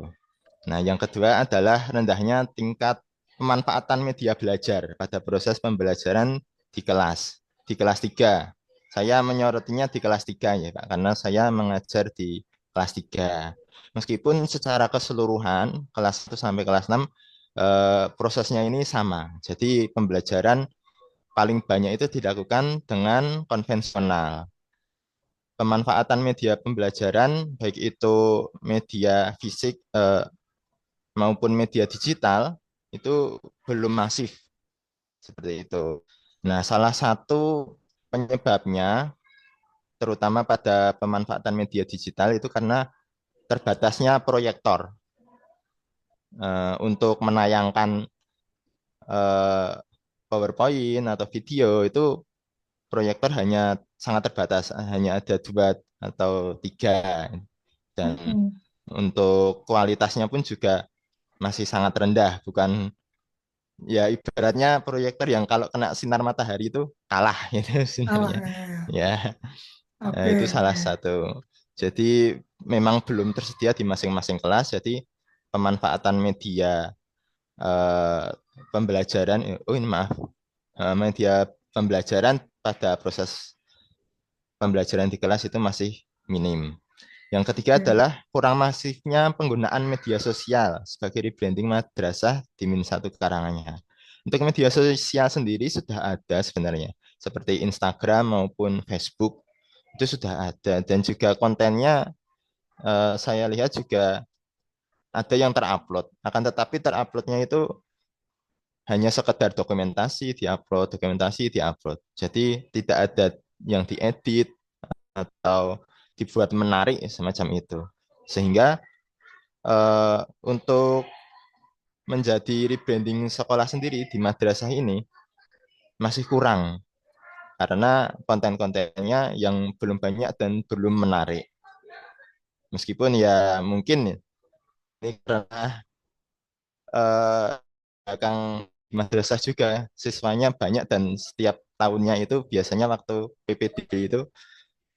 Nah, yang kedua adalah rendahnya tingkat pemanfaatan media belajar pada proses pembelajaran di kelas 3. Saya menyorotinya di kelas 3 ya Pak, karena saya mengajar di kelas 3. Meskipun secara keseluruhan kelas 1 sampai kelas 6 prosesnya ini sama. Jadi pembelajaran paling banyak itu dilakukan dengan konvensional. Pemanfaatan media pembelajaran baik itu media fisik maupun media digital itu belum masif seperti itu. Nah, salah satu penyebabnya terutama pada pemanfaatan media digital itu karena terbatasnya proyektor untuk menayangkan PowerPoint atau video itu proyektor hanya sangat terbatas, hanya ada 2 atau 3 dan untuk kualitasnya pun juga masih sangat rendah, bukan ya ibaratnya proyektor yang kalau kena sinar matahari itu kalah gitu sinarnya. Ya. Itu salah satu. Jadi memang belum tersedia di masing-masing kelas. Jadi pemanfaatan media pembelajaran, media pembelajaran pada proses pembelajaran di kelas itu masih minim. Yang ketiga Iya. adalah kurang masifnya penggunaan media sosial sebagai rebranding madrasah di Min 1 Karanganyar. Untuk media sosial sendiri sudah ada sebenarnya, seperti Instagram maupun Facebook itu sudah ada, dan juga kontennya saya lihat juga ada yang terupload. Akan tetapi teruploadnya itu hanya sekedar dokumentasi diupload. Jadi tidak ada yang diedit atau dibuat menarik semacam itu. Sehingga untuk menjadi rebranding sekolah sendiri di madrasah ini masih kurang karena konten-kontennya yang belum banyak dan belum menarik. Meskipun ya mungkin ini karena belakang madrasah juga siswanya banyak dan setiap tahunnya itu biasanya waktu PPDB itu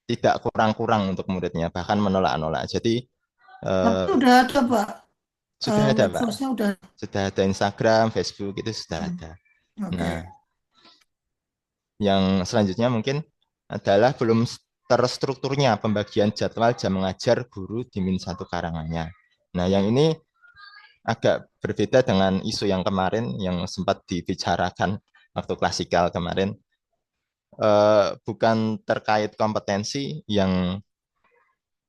tidak kurang-kurang untuk muridnya, bahkan menolak-nolak. Jadi Tapi eh, udah ada Pak, sudah ada, Pak. medsosnya udah. Sudah ada Instagram, Facebook itu sudah Hmm, ada. Oke. Nah, yang selanjutnya mungkin adalah belum terstrukturnya pembagian jadwal jam mengajar guru di Min 1 Karanganyar. Nah, yang ini agak berbeda dengan isu yang kemarin yang sempat dibicarakan waktu klasikal kemarin. Bukan terkait kompetensi yang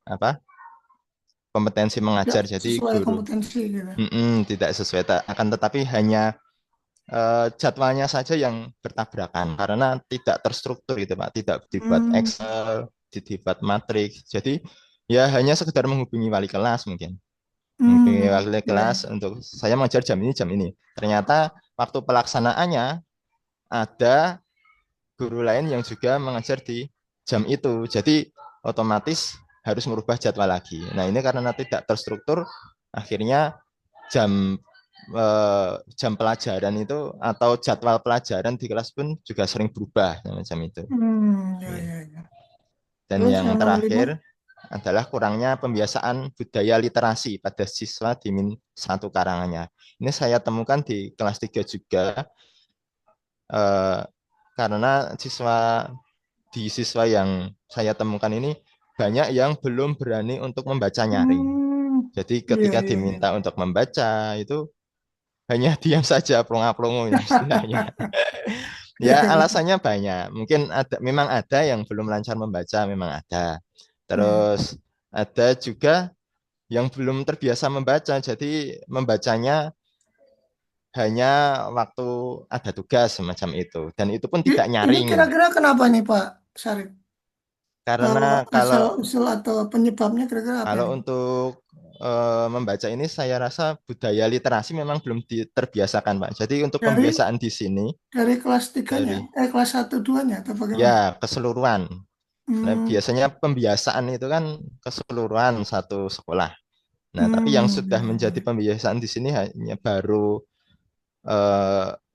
apa kompetensi Tidak mengajar jadi sesuai guru kompetensi gitu. tidak sesuai akan tetapi hanya jadwalnya saja yang bertabrakan karena tidak terstruktur gitu Pak, tidak dibuat Hmm, Excel, dibuat matriks. Jadi ya hanya sekedar menghubungi wali kelas mungkin. Menghubungi wali ya. kelas untuk saya mengajar jam ini jam ini. Ternyata waktu pelaksanaannya ada guru lain yang juga mengajar di jam itu. Jadi otomatis harus merubah jadwal lagi. Nah, ini karena tidak terstruktur akhirnya jam jam pelajaran itu atau jadwal pelajaran di kelas pun juga sering berubah macam itu. Ya, Iya. ya, ya. Dan Terus yang yang nomor 5? terakhir adalah kurangnya pembiasaan budaya literasi pada siswa di Min 1 Karanganyar. Ini saya temukan di kelas 3 juga eh, karena siswa yang saya temukan ini banyak yang belum berani untuk membaca nyaring. Jadi Iya, ketika iya, iya. diminta untuk membaca itu hanya diam saja plonga-plongo istilahnya. Iya, Ya iya. alasannya banyak. Mungkin memang ada yang belum lancar membaca, memang ada. Hmm. Terus ada juga yang belum terbiasa membaca, jadi membacanya hanya waktu ada tugas semacam itu. Dan itu pun tidak Ini nyaring. kira-kira kenapa nih Pak Syarif? Karena kalau Asal-usul atau penyebabnya kira-kira apa kalau ini? untuk membaca ini saya rasa budaya literasi memang belum terbiasakan, Pak. Jadi untuk Dari pembiasaan di sini dari kelas 3-nya, dari kelas 1-2-nya atau bagaimana? ya keseluruhan. Nah, Hmm, biasanya pembiasaan itu kan keseluruhan satu sekolah. Nah, tapi yang ya, sudah ya, menjadi ya. pembiasaan di sini hanya baru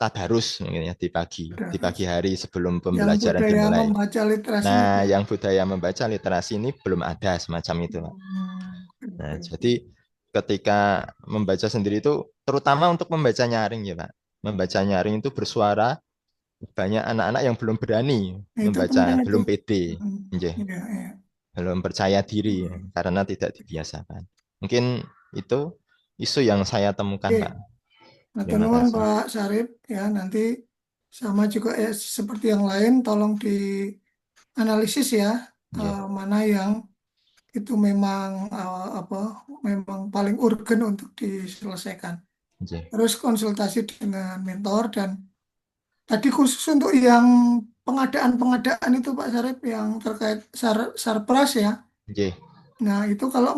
tadarus mungkin ya di Terus pagi hari sebelum yang pembelajaran budaya dimulai. membaca literasinya Nah, belum. yang budaya membaca literasi ini belum ada semacam itu, Pak. Nah, Oke, jadi oke. ketika membaca sendiri itu terutama untuk membaca nyaring ya, Pak. Membaca nyaring itu bersuara banyak anak-anak yang belum berani Nah, itu penting membaca, itu. belum pede, Hmm, nggih. Iya, iya. Belum percaya diri ya, karena tidak dibiasakan. Mungkin itu isu yang saya temukan, Oke, Pak. matur Terima nuwun kasih. Pak Syarif ya, nanti sama juga seperti yang lain tolong dianalisis ya, Nggih, mana yang itu memang apa memang paling urgen untuk diselesaikan. nggih, Terus konsultasi dengan mentor dan tadi khusus untuk yang pengadaan-pengadaan itu Pak Syarif yang terkait sarpras ya. nggih, Nah, itu kalau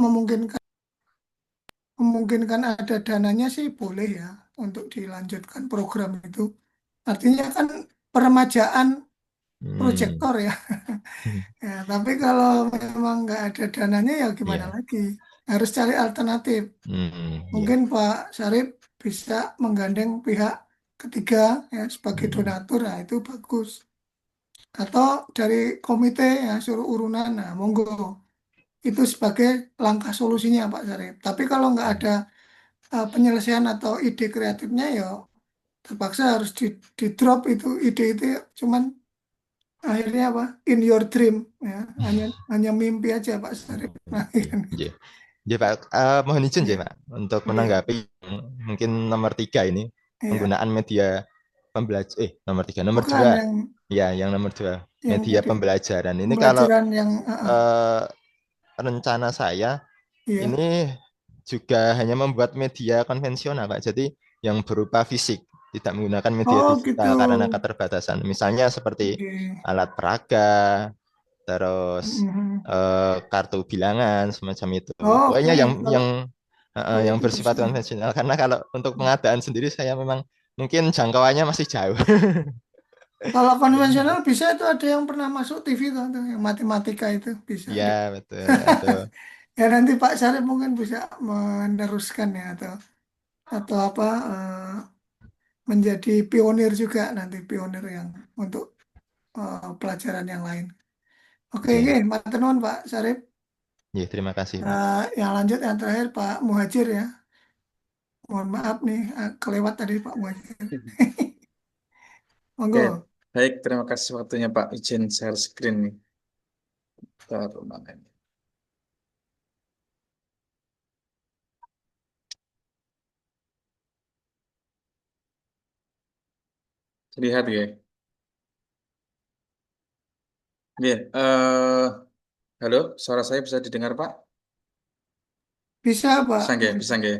memungkinkan ada dananya sih boleh ya untuk dilanjutkan program itu. Artinya kan peremajaan hmm, proyektor ya. Ya, tapi kalau memang nggak ada dananya ya gimana iya, lagi? Harus cari alternatif. iya, Mungkin Pak Syarif bisa menggandeng pihak ketiga ya sebagai donatur, nah itu bagus. Atau dari komite ya suruh urunan, nah monggo. Itu sebagai langkah solusinya Pak Syarif. Tapi kalau nggak ada penyelesaian atau ide kreatifnya ya terpaksa harus di drop itu ide itu ya. Cuman akhirnya apa? In your dream, ya. Hanya mimpi aja Pak Sarip. Nah, kan. Iya. Ya Pak, mohon izin ya Iya, Pak untuk iya, menanggapi mungkin nomor 3 ini iya. penggunaan media pembelajar nomor 3 nomor Bukan 2 ya yang nomor 2 yang media tadi pembelajaran ini kalau pembelajaran yang eh, rencana saya iya. ini juga hanya membuat media konvensional Pak, jadi yang berupa fisik tidak menggunakan media Oh gitu. digital karena keterbatasan misalnya seperti Oke. alat peraga terus Mhm. kartu bilangan semacam itu. Oke, Pokoknya kalau kalau yang itu bersifat bisa. konvensional karena kalau untuk pengadaan sendiri saya memang mungkin jangkauannya masih jauh. Kalau konvensional bisa itu ada yang pernah masuk TV tuh, yang matematika itu bisa. Iya, betul. Itu Ya nanti Pak Syarif mungkin bisa meneruskan ya atau apa menjadi pionir juga nanti pionir yang untuk pelajaran yang lain. Oke, oke, ya. matur nuwun Pak Syarif. Ya, terima kasih, Pak. Yang lanjut yang terakhir Pak Muhajir ya. Mohon maaf nih kelewat tadi Pak Muhajir. Oke, Monggo. baik. Terima kasih waktunya Pak. Izin share screen nih. Taruh mana ini? Lihat ya. Ya, halo, suara saya bisa didengar Pak? Bisa Pak Bisa nggak? Bisa Muhajir. nggak?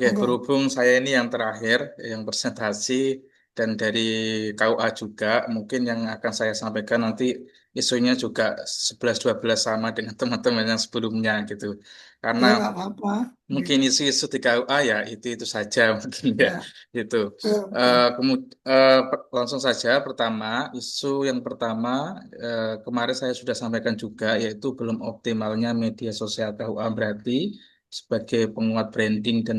Ya, Monggo. berhubung saya ini yang terakhir, yang presentasi, dan dari KUA juga, mungkin yang akan saya sampaikan nanti isunya juga 11-12 sama dengan teman-teman yang sebelumnya gitu. Karena Ya nggak apa-apa. Oke. mungkin isu-isu di KUA ya itu saja mungkin ya Ya, gitu. betul, betul. Langsung saja pertama isu yang pertama kemarin saya sudah sampaikan juga yaitu belum optimalnya media sosial KUA berarti sebagai penguat branding dan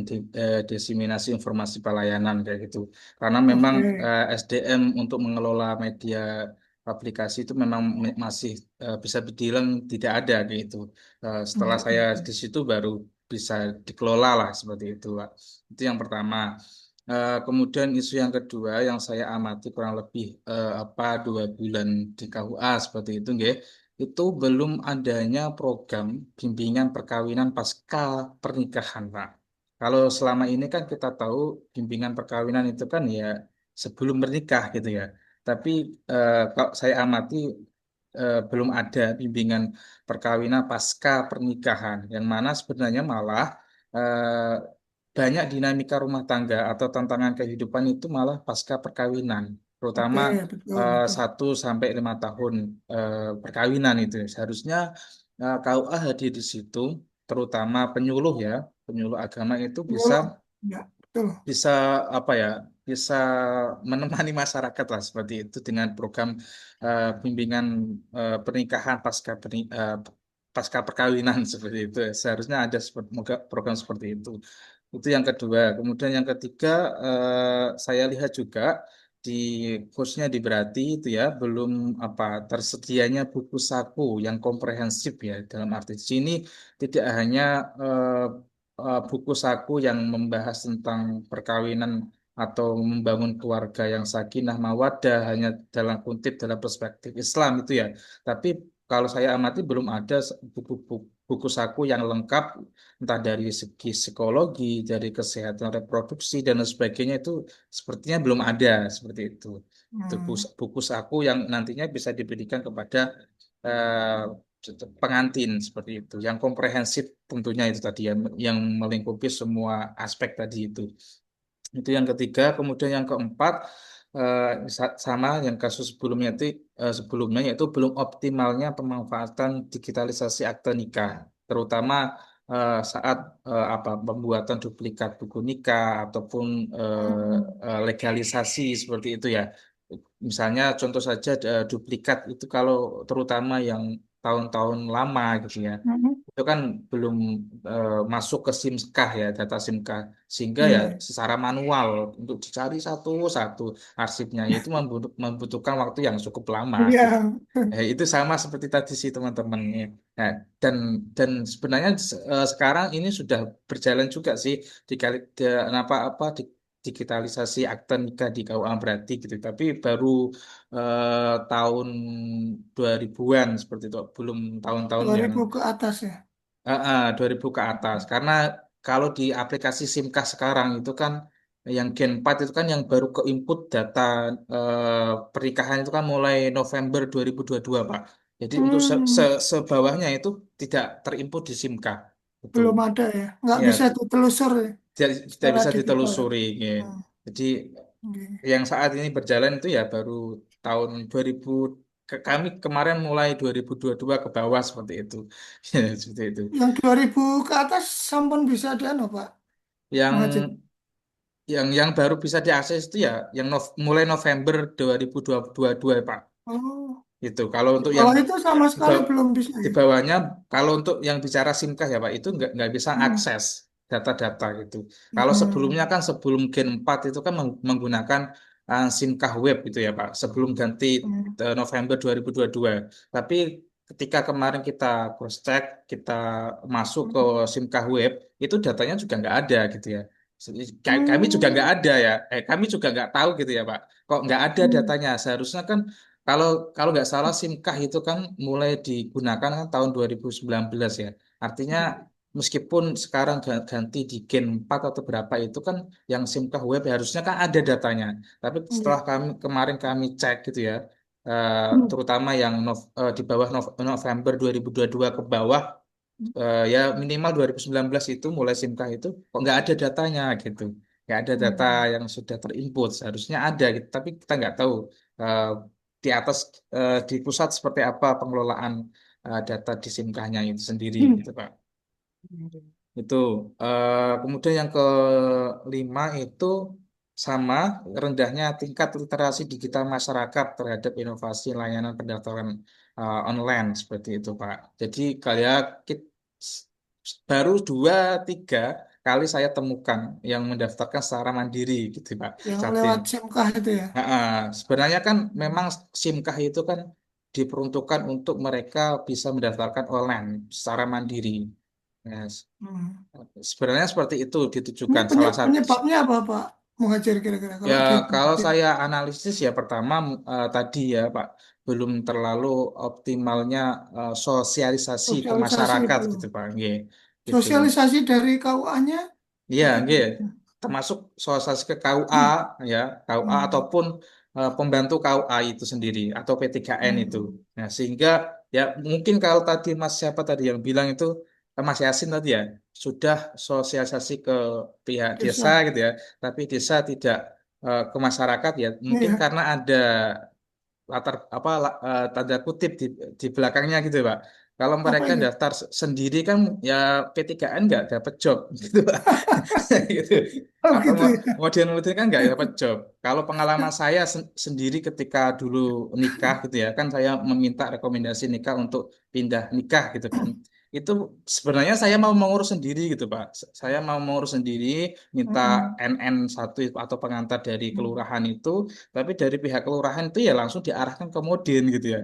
diseminasi informasi pelayanan kayak gitu. Karena memang Oke. SDM untuk mengelola media aplikasi itu memang masih bisa dibilang tidak ada gitu. Setelah saya di situ baru bisa dikelola lah seperti itu, Pak. Itu yang pertama. Kemudian isu yang kedua yang saya amati kurang lebih 2 bulan di KUA seperti itu, nggih. Itu belum adanya program bimbingan perkawinan pasca pernikahan, Pak. Kalau selama ini kan kita tahu bimbingan perkawinan itu kan ya sebelum menikah gitu ya. Tapi kalau saya amati belum ada bimbingan perkawinan pasca pernikahan, yang mana sebenarnya malah eh, banyak dinamika rumah tangga atau tantangan kehidupan itu malah pasca perkawinan, terutama Oke, betul, betul. 1 sampai 5 tahun perkawinan itu. Seharusnya KUA hadir di situ, terutama penyuluh ya, penyuluh agama itu bisa Penyuluh. Ya, betul. bisa apa ya bisa menemani masyarakat lah seperti itu dengan program bimbingan pernikahan pasca perkawinan seperti itu seharusnya ada program seperti itu yang kedua kemudian yang ketiga saya lihat juga di khususnya di Berati itu ya belum tersedianya buku saku yang komprehensif ya dalam arti di sini tidak hanya buku saku yang membahas tentang perkawinan atau membangun keluarga yang sakinah mawaddah hanya dalam kutip dalam perspektif Islam itu ya. Tapi kalau saya amati belum ada buku saku yang lengkap entah dari segi psikologi, dari kesehatan reproduksi dan lain sebagainya itu sepertinya belum ada seperti itu. Itu buku saku yang nantinya bisa diberikan kepada eh, pengantin seperti itu, yang komprehensif tentunya itu tadi ya, yang melingkupi semua aspek tadi itu. Itu yang ketiga, kemudian yang keempat sama yang kasus sebelumnya yaitu belum optimalnya pemanfaatan digitalisasi akte nikah, terutama saat pembuatan duplikat buku nikah ataupun legalisasi seperti itu ya. Misalnya contoh saja duplikat itu kalau terutama yang tahun-tahun lama gitu ya Mhm. itu kan belum masuk ke SIMKAH ya data SIMKAH sehingga ya Iya. secara manual untuk dicari satu-satu arsipnya itu membutuhkan waktu yang cukup lama gitu. Iya. Itu sama seperti tadi sih teman-teman. Nah, dan dan sebenarnya sekarang ini sudah berjalan juga sih di, apa apa digitalisasi akte nikah di KUA berarti gitu. Tapi baru tahun 2000-an seperti itu, belum tahun-tahun yang 2000 ke atas ya. 2000 ke atas. Karena kalau di aplikasi SIMKAH sekarang itu kan yang Gen 4 itu kan yang baru ke input data pernikahan itu kan mulai November 2022, Pak. Jadi untuk Hmm, sebawahnya itu tidak terinput di SIMKAH. Itu. belum ada ya. Nggak Ya, bisa ditelusur ya, tidak secara bisa digital ya. ditelusuri. Ya. Hmm, Jadi oke. yang saat ini berjalan itu ya baru tahun 2000, kami kemarin mulai 2022 ke bawah seperti itu. Ya, seperti itu. Yang 2000 ke atas sampun bisa di anu, Pak Yang Muhajir. yang baru bisa diakses itu ya yang mulai November 2022 ya, Pak. Oh, Itu kalau di untuk yang bawah itu sama di, sekali baw- belum bisa di ya. bawahnya, kalau untuk yang bicara SIMKAH ya Pak, itu nggak bisa Hmm, akses data-data gitu. Kalau sebelumnya hmm, kan sebelum Gen 4 itu kan menggunakan SIMKAH web itu ya Pak, sebelum ganti hmm, November 2022. Tapi ketika kemarin kita cross check, kita masuk ke hmm, SIMKAH web, itu datanya juga nggak ada gitu ya. Kami juga nggak hmm, ada ya, kami juga nggak tahu gitu ya Pak. Kok nggak ada hmm, datanya? Seharusnya kan kalau kalau nggak salah SIMKAH itu kan mulai digunakan kan tahun 2019 ya. Artinya meskipun sekarang ganti di Gen 4 atau berapa itu kan yang SIMKAH web harusnya kan ada datanya. Tapi iya. setelah kemarin kami cek gitu ya, Hmm, terutama yang di bawah November 2022 ke bawah, ya minimal 2019 itu mulai SIMKAH itu kok nggak ada datanya gitu. Nggak ada data hmm, yang sudah terinput. Seharusnya ada gitu, tapi kita nggak tahu eh, di atas, di pusat seperti apa pengelolaan data di SIMKAH-nya itu sendiri hmm. gitu, Pak. Itu. Kemudian yang kelima itu sama rendahnya tingkat literasi digital masyarakat terhadap inovasi layanan pendaftaran online seperti itu, Pak. Jadi kayak baru 2-3 kali saya temukan yang mendaftarkan secara mandiri gitu, Pak. Yang Saat ini. lewat SIMKAH itu ya. Sebenarnya kan Hmm, memang SIMKAH itu kan diperuntukkan untuk mereka bisa mendaftarkan online secara mandiri. Nah, hmm. sebenarnya seperti itu Ini ditujukan salah satu. penyebabnya apa, Pak Muhajir kira-kira Ya kalau di kalau saya analisis ya pertama, tadi ya Pak, belum terlalu optimalnya sosialisasi ke sosialisasi masyarakat belum. gitu Pak. Nggih, gitu. Sosialisasi dari KUA-nya Iya, nggih. bagaimana? Termasuk sosialisasi ke KUA ya, KUA Hmm, ataupun pembantu KUA itu sendiri atau P3N itu. hmm, Nah, sehingga ya mungkin kalau tadi Mas siapa tadi yang bilang itu, Mas Yasin tadi ya, sudah sosialisasi ke pihak desa desa. gitu ya, tapi desa tidak ke masyarakat ya, mungkin Iya. karena ada latar apa tanda kutip di belakangnya gitu Pak. Kalau Apa mereka itu? daftar sendiri kan ya P3N nggak dapat job gitu Pak. Gitu. Oh Atau gitu ya. model-model kan nggak dapat job. Kalau pengalaman saya sendiri ketika dulu nikah gitu ya, kan saya meminta rekomendasi nikah untuk pindah nikah gitu kan. Itu sebenarnya saya mau mengurus sendiri gitu Pak. Saya mau mengurus sendiri, minta Hmm, NN1 atau pengantar dari hmm. kelurahan itu, tapi dari pihak kelurahan itu ya langsung diarahkan ke Modin gitu ya.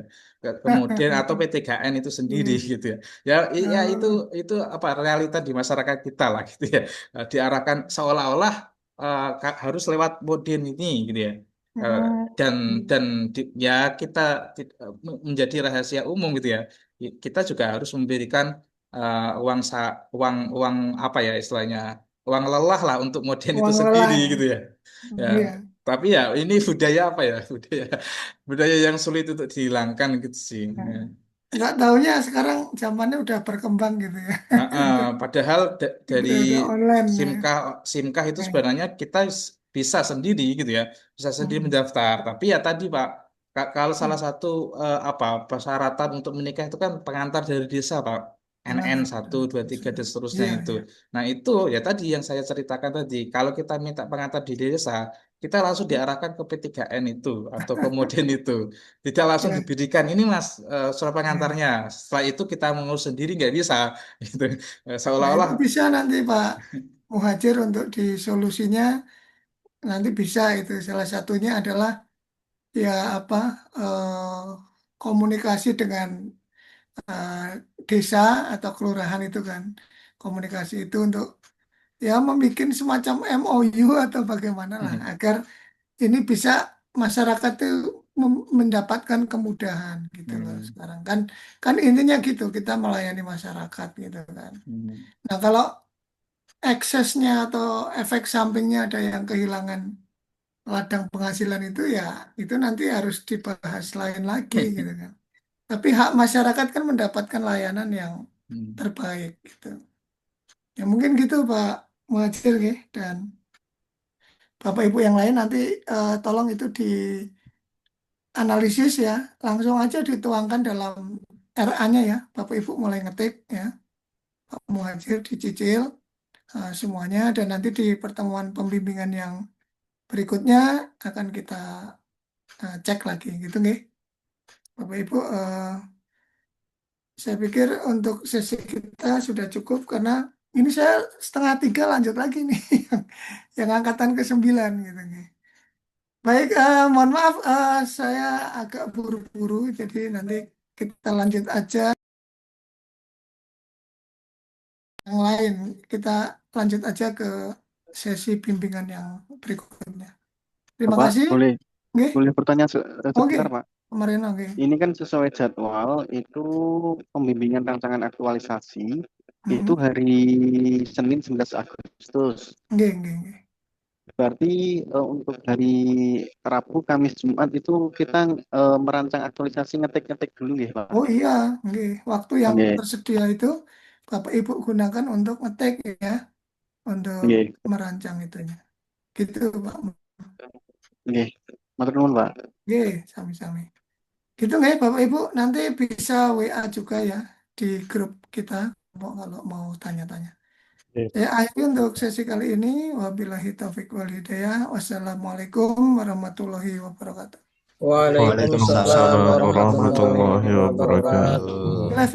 Ke Modin atau P3N itu sendiri Iya. gitu ya. Ya, ya Oh, itu apa realita di masyarakat kita lah gitu ya. Diarahkan seolah-olah harus lewat Modin ini gitu ya. Eh, oh, dan iya. dan ya kita menjadi rahasia umum gitu ya. Kita juga harus memberikan uang uang uang apa ya istilahnya, uang lelah lah untuk Modin itu Uang sendiri lelah ya. gitu ya. Ya, Iya. tapi ya ini budaya apa ya? Budaya budaya yang sulit untuk dihilangkan gitu sih. Ya. Nggak taunya sekarang zamannya udah berkembang gitu ya. Untuk Padahal dari udah online ya. SIMKAH SIMKAH itu Eh, sebenarnya kita bisa sendiri gitu ya, bisa sendiri hmm, mendaftar. Tapi ya tadi Pak, kalau salah hmm. satu apa persyaratan untuk menikah itu kan pengantar dari desa Pak. NN Pengantar satu dari 2 desa. 3 dan seterusnya Iya, itu. iya. Nah itu ya tadi yang saya ceritakan tadi. Kalau kita minta pengantar di desa, kita langsung diarahkan ke P3N itu atau ke Moden itu. Tidak langsung Ya, diberikan ini Mas, surat ya. pengantarnya. Setelah itu kita mengurus sendiri nggak bisa. Gitu. Nah, Seolah-olah. itu bisa nanti Pak Muhajir untuk disolusinya nanti bisa itu salah satunya adalah ya apa komunikasi dengan eh, desa atau kelurahan itu kan komunikasi itu untuk ya membuat semacam MOU atau bagaimana lah agar ini bisa masyarakat itu mendapatkan kemudahan gitu loh sekarang kan intinya gitu kita melayani masyarakat gitu kan. Nah kalau eksesnya atau efek sampingnya ada yang kehilangan ladang penghasilan itu nanti harus dibahas lain lagi gitu kan. Tapi hak masyarakat kan mendapatkan layanan yang terbaik gitu. Ya mungkin gitu Pak Muhadjir ya, dan Bapak Ibu yang lain nanti tolong itu dianalisis ya, langsung aja dituangkan dalam RA-nya ya. Bapak Ibu mulai ngetik ya, Pak Muhadjir dicicil semuanya dan nanti di pertemuan pembimbingan yang berikutnya akan kita cek lagi gitu nggih. Bapak Ibu saya pikir untuk sesi kita sudah cukup karena ini saya 2:30 lanjut lagi nih yang angkatan ke-9 gitu nih. Baik, mohon maaf saya agak buru-buru jadi nanti kita lanjut aja yang lain. Kita lanjut aja ke sesi bimbingan yang berikutnya. Terima Bapak, kasih. boleh Nggih. bertanya Oke, sebentar, Pak. kemarin oke. Ini kan sesuai jadwal itu pembimbingan rancangan aktualisasi itu hari Senin 11 Agustus. Nggih. Berarti untuk hari Rabu, Kamis, Jumat itu kita merancang aktualisasi ngetik-ngetik dulu ya, Pak. Oh iya, nggih. Waktu yang Nggih. tersedia itu Bapak Ibu gunakan untuk ngetik ya, untuk Nggih. merancang itunya. Gitu Pak. Nggih. Matur nuwun, Pak. Nggih, sami-sami. Gitu nggih Bapak Ibu, nanti bisa WA juga ya di grup kita kalau mau tanya-tanya. Ya, akhiri untuk sesi kali ini. Wabillahi taufiq wal hidayah. Wassalamualaikum warahmatullahi wabarakatuh. Waalaikumsalam Waalaikumsalam warahmatullahi warahmatullahi wabarakatuh. wabarakatuh. Live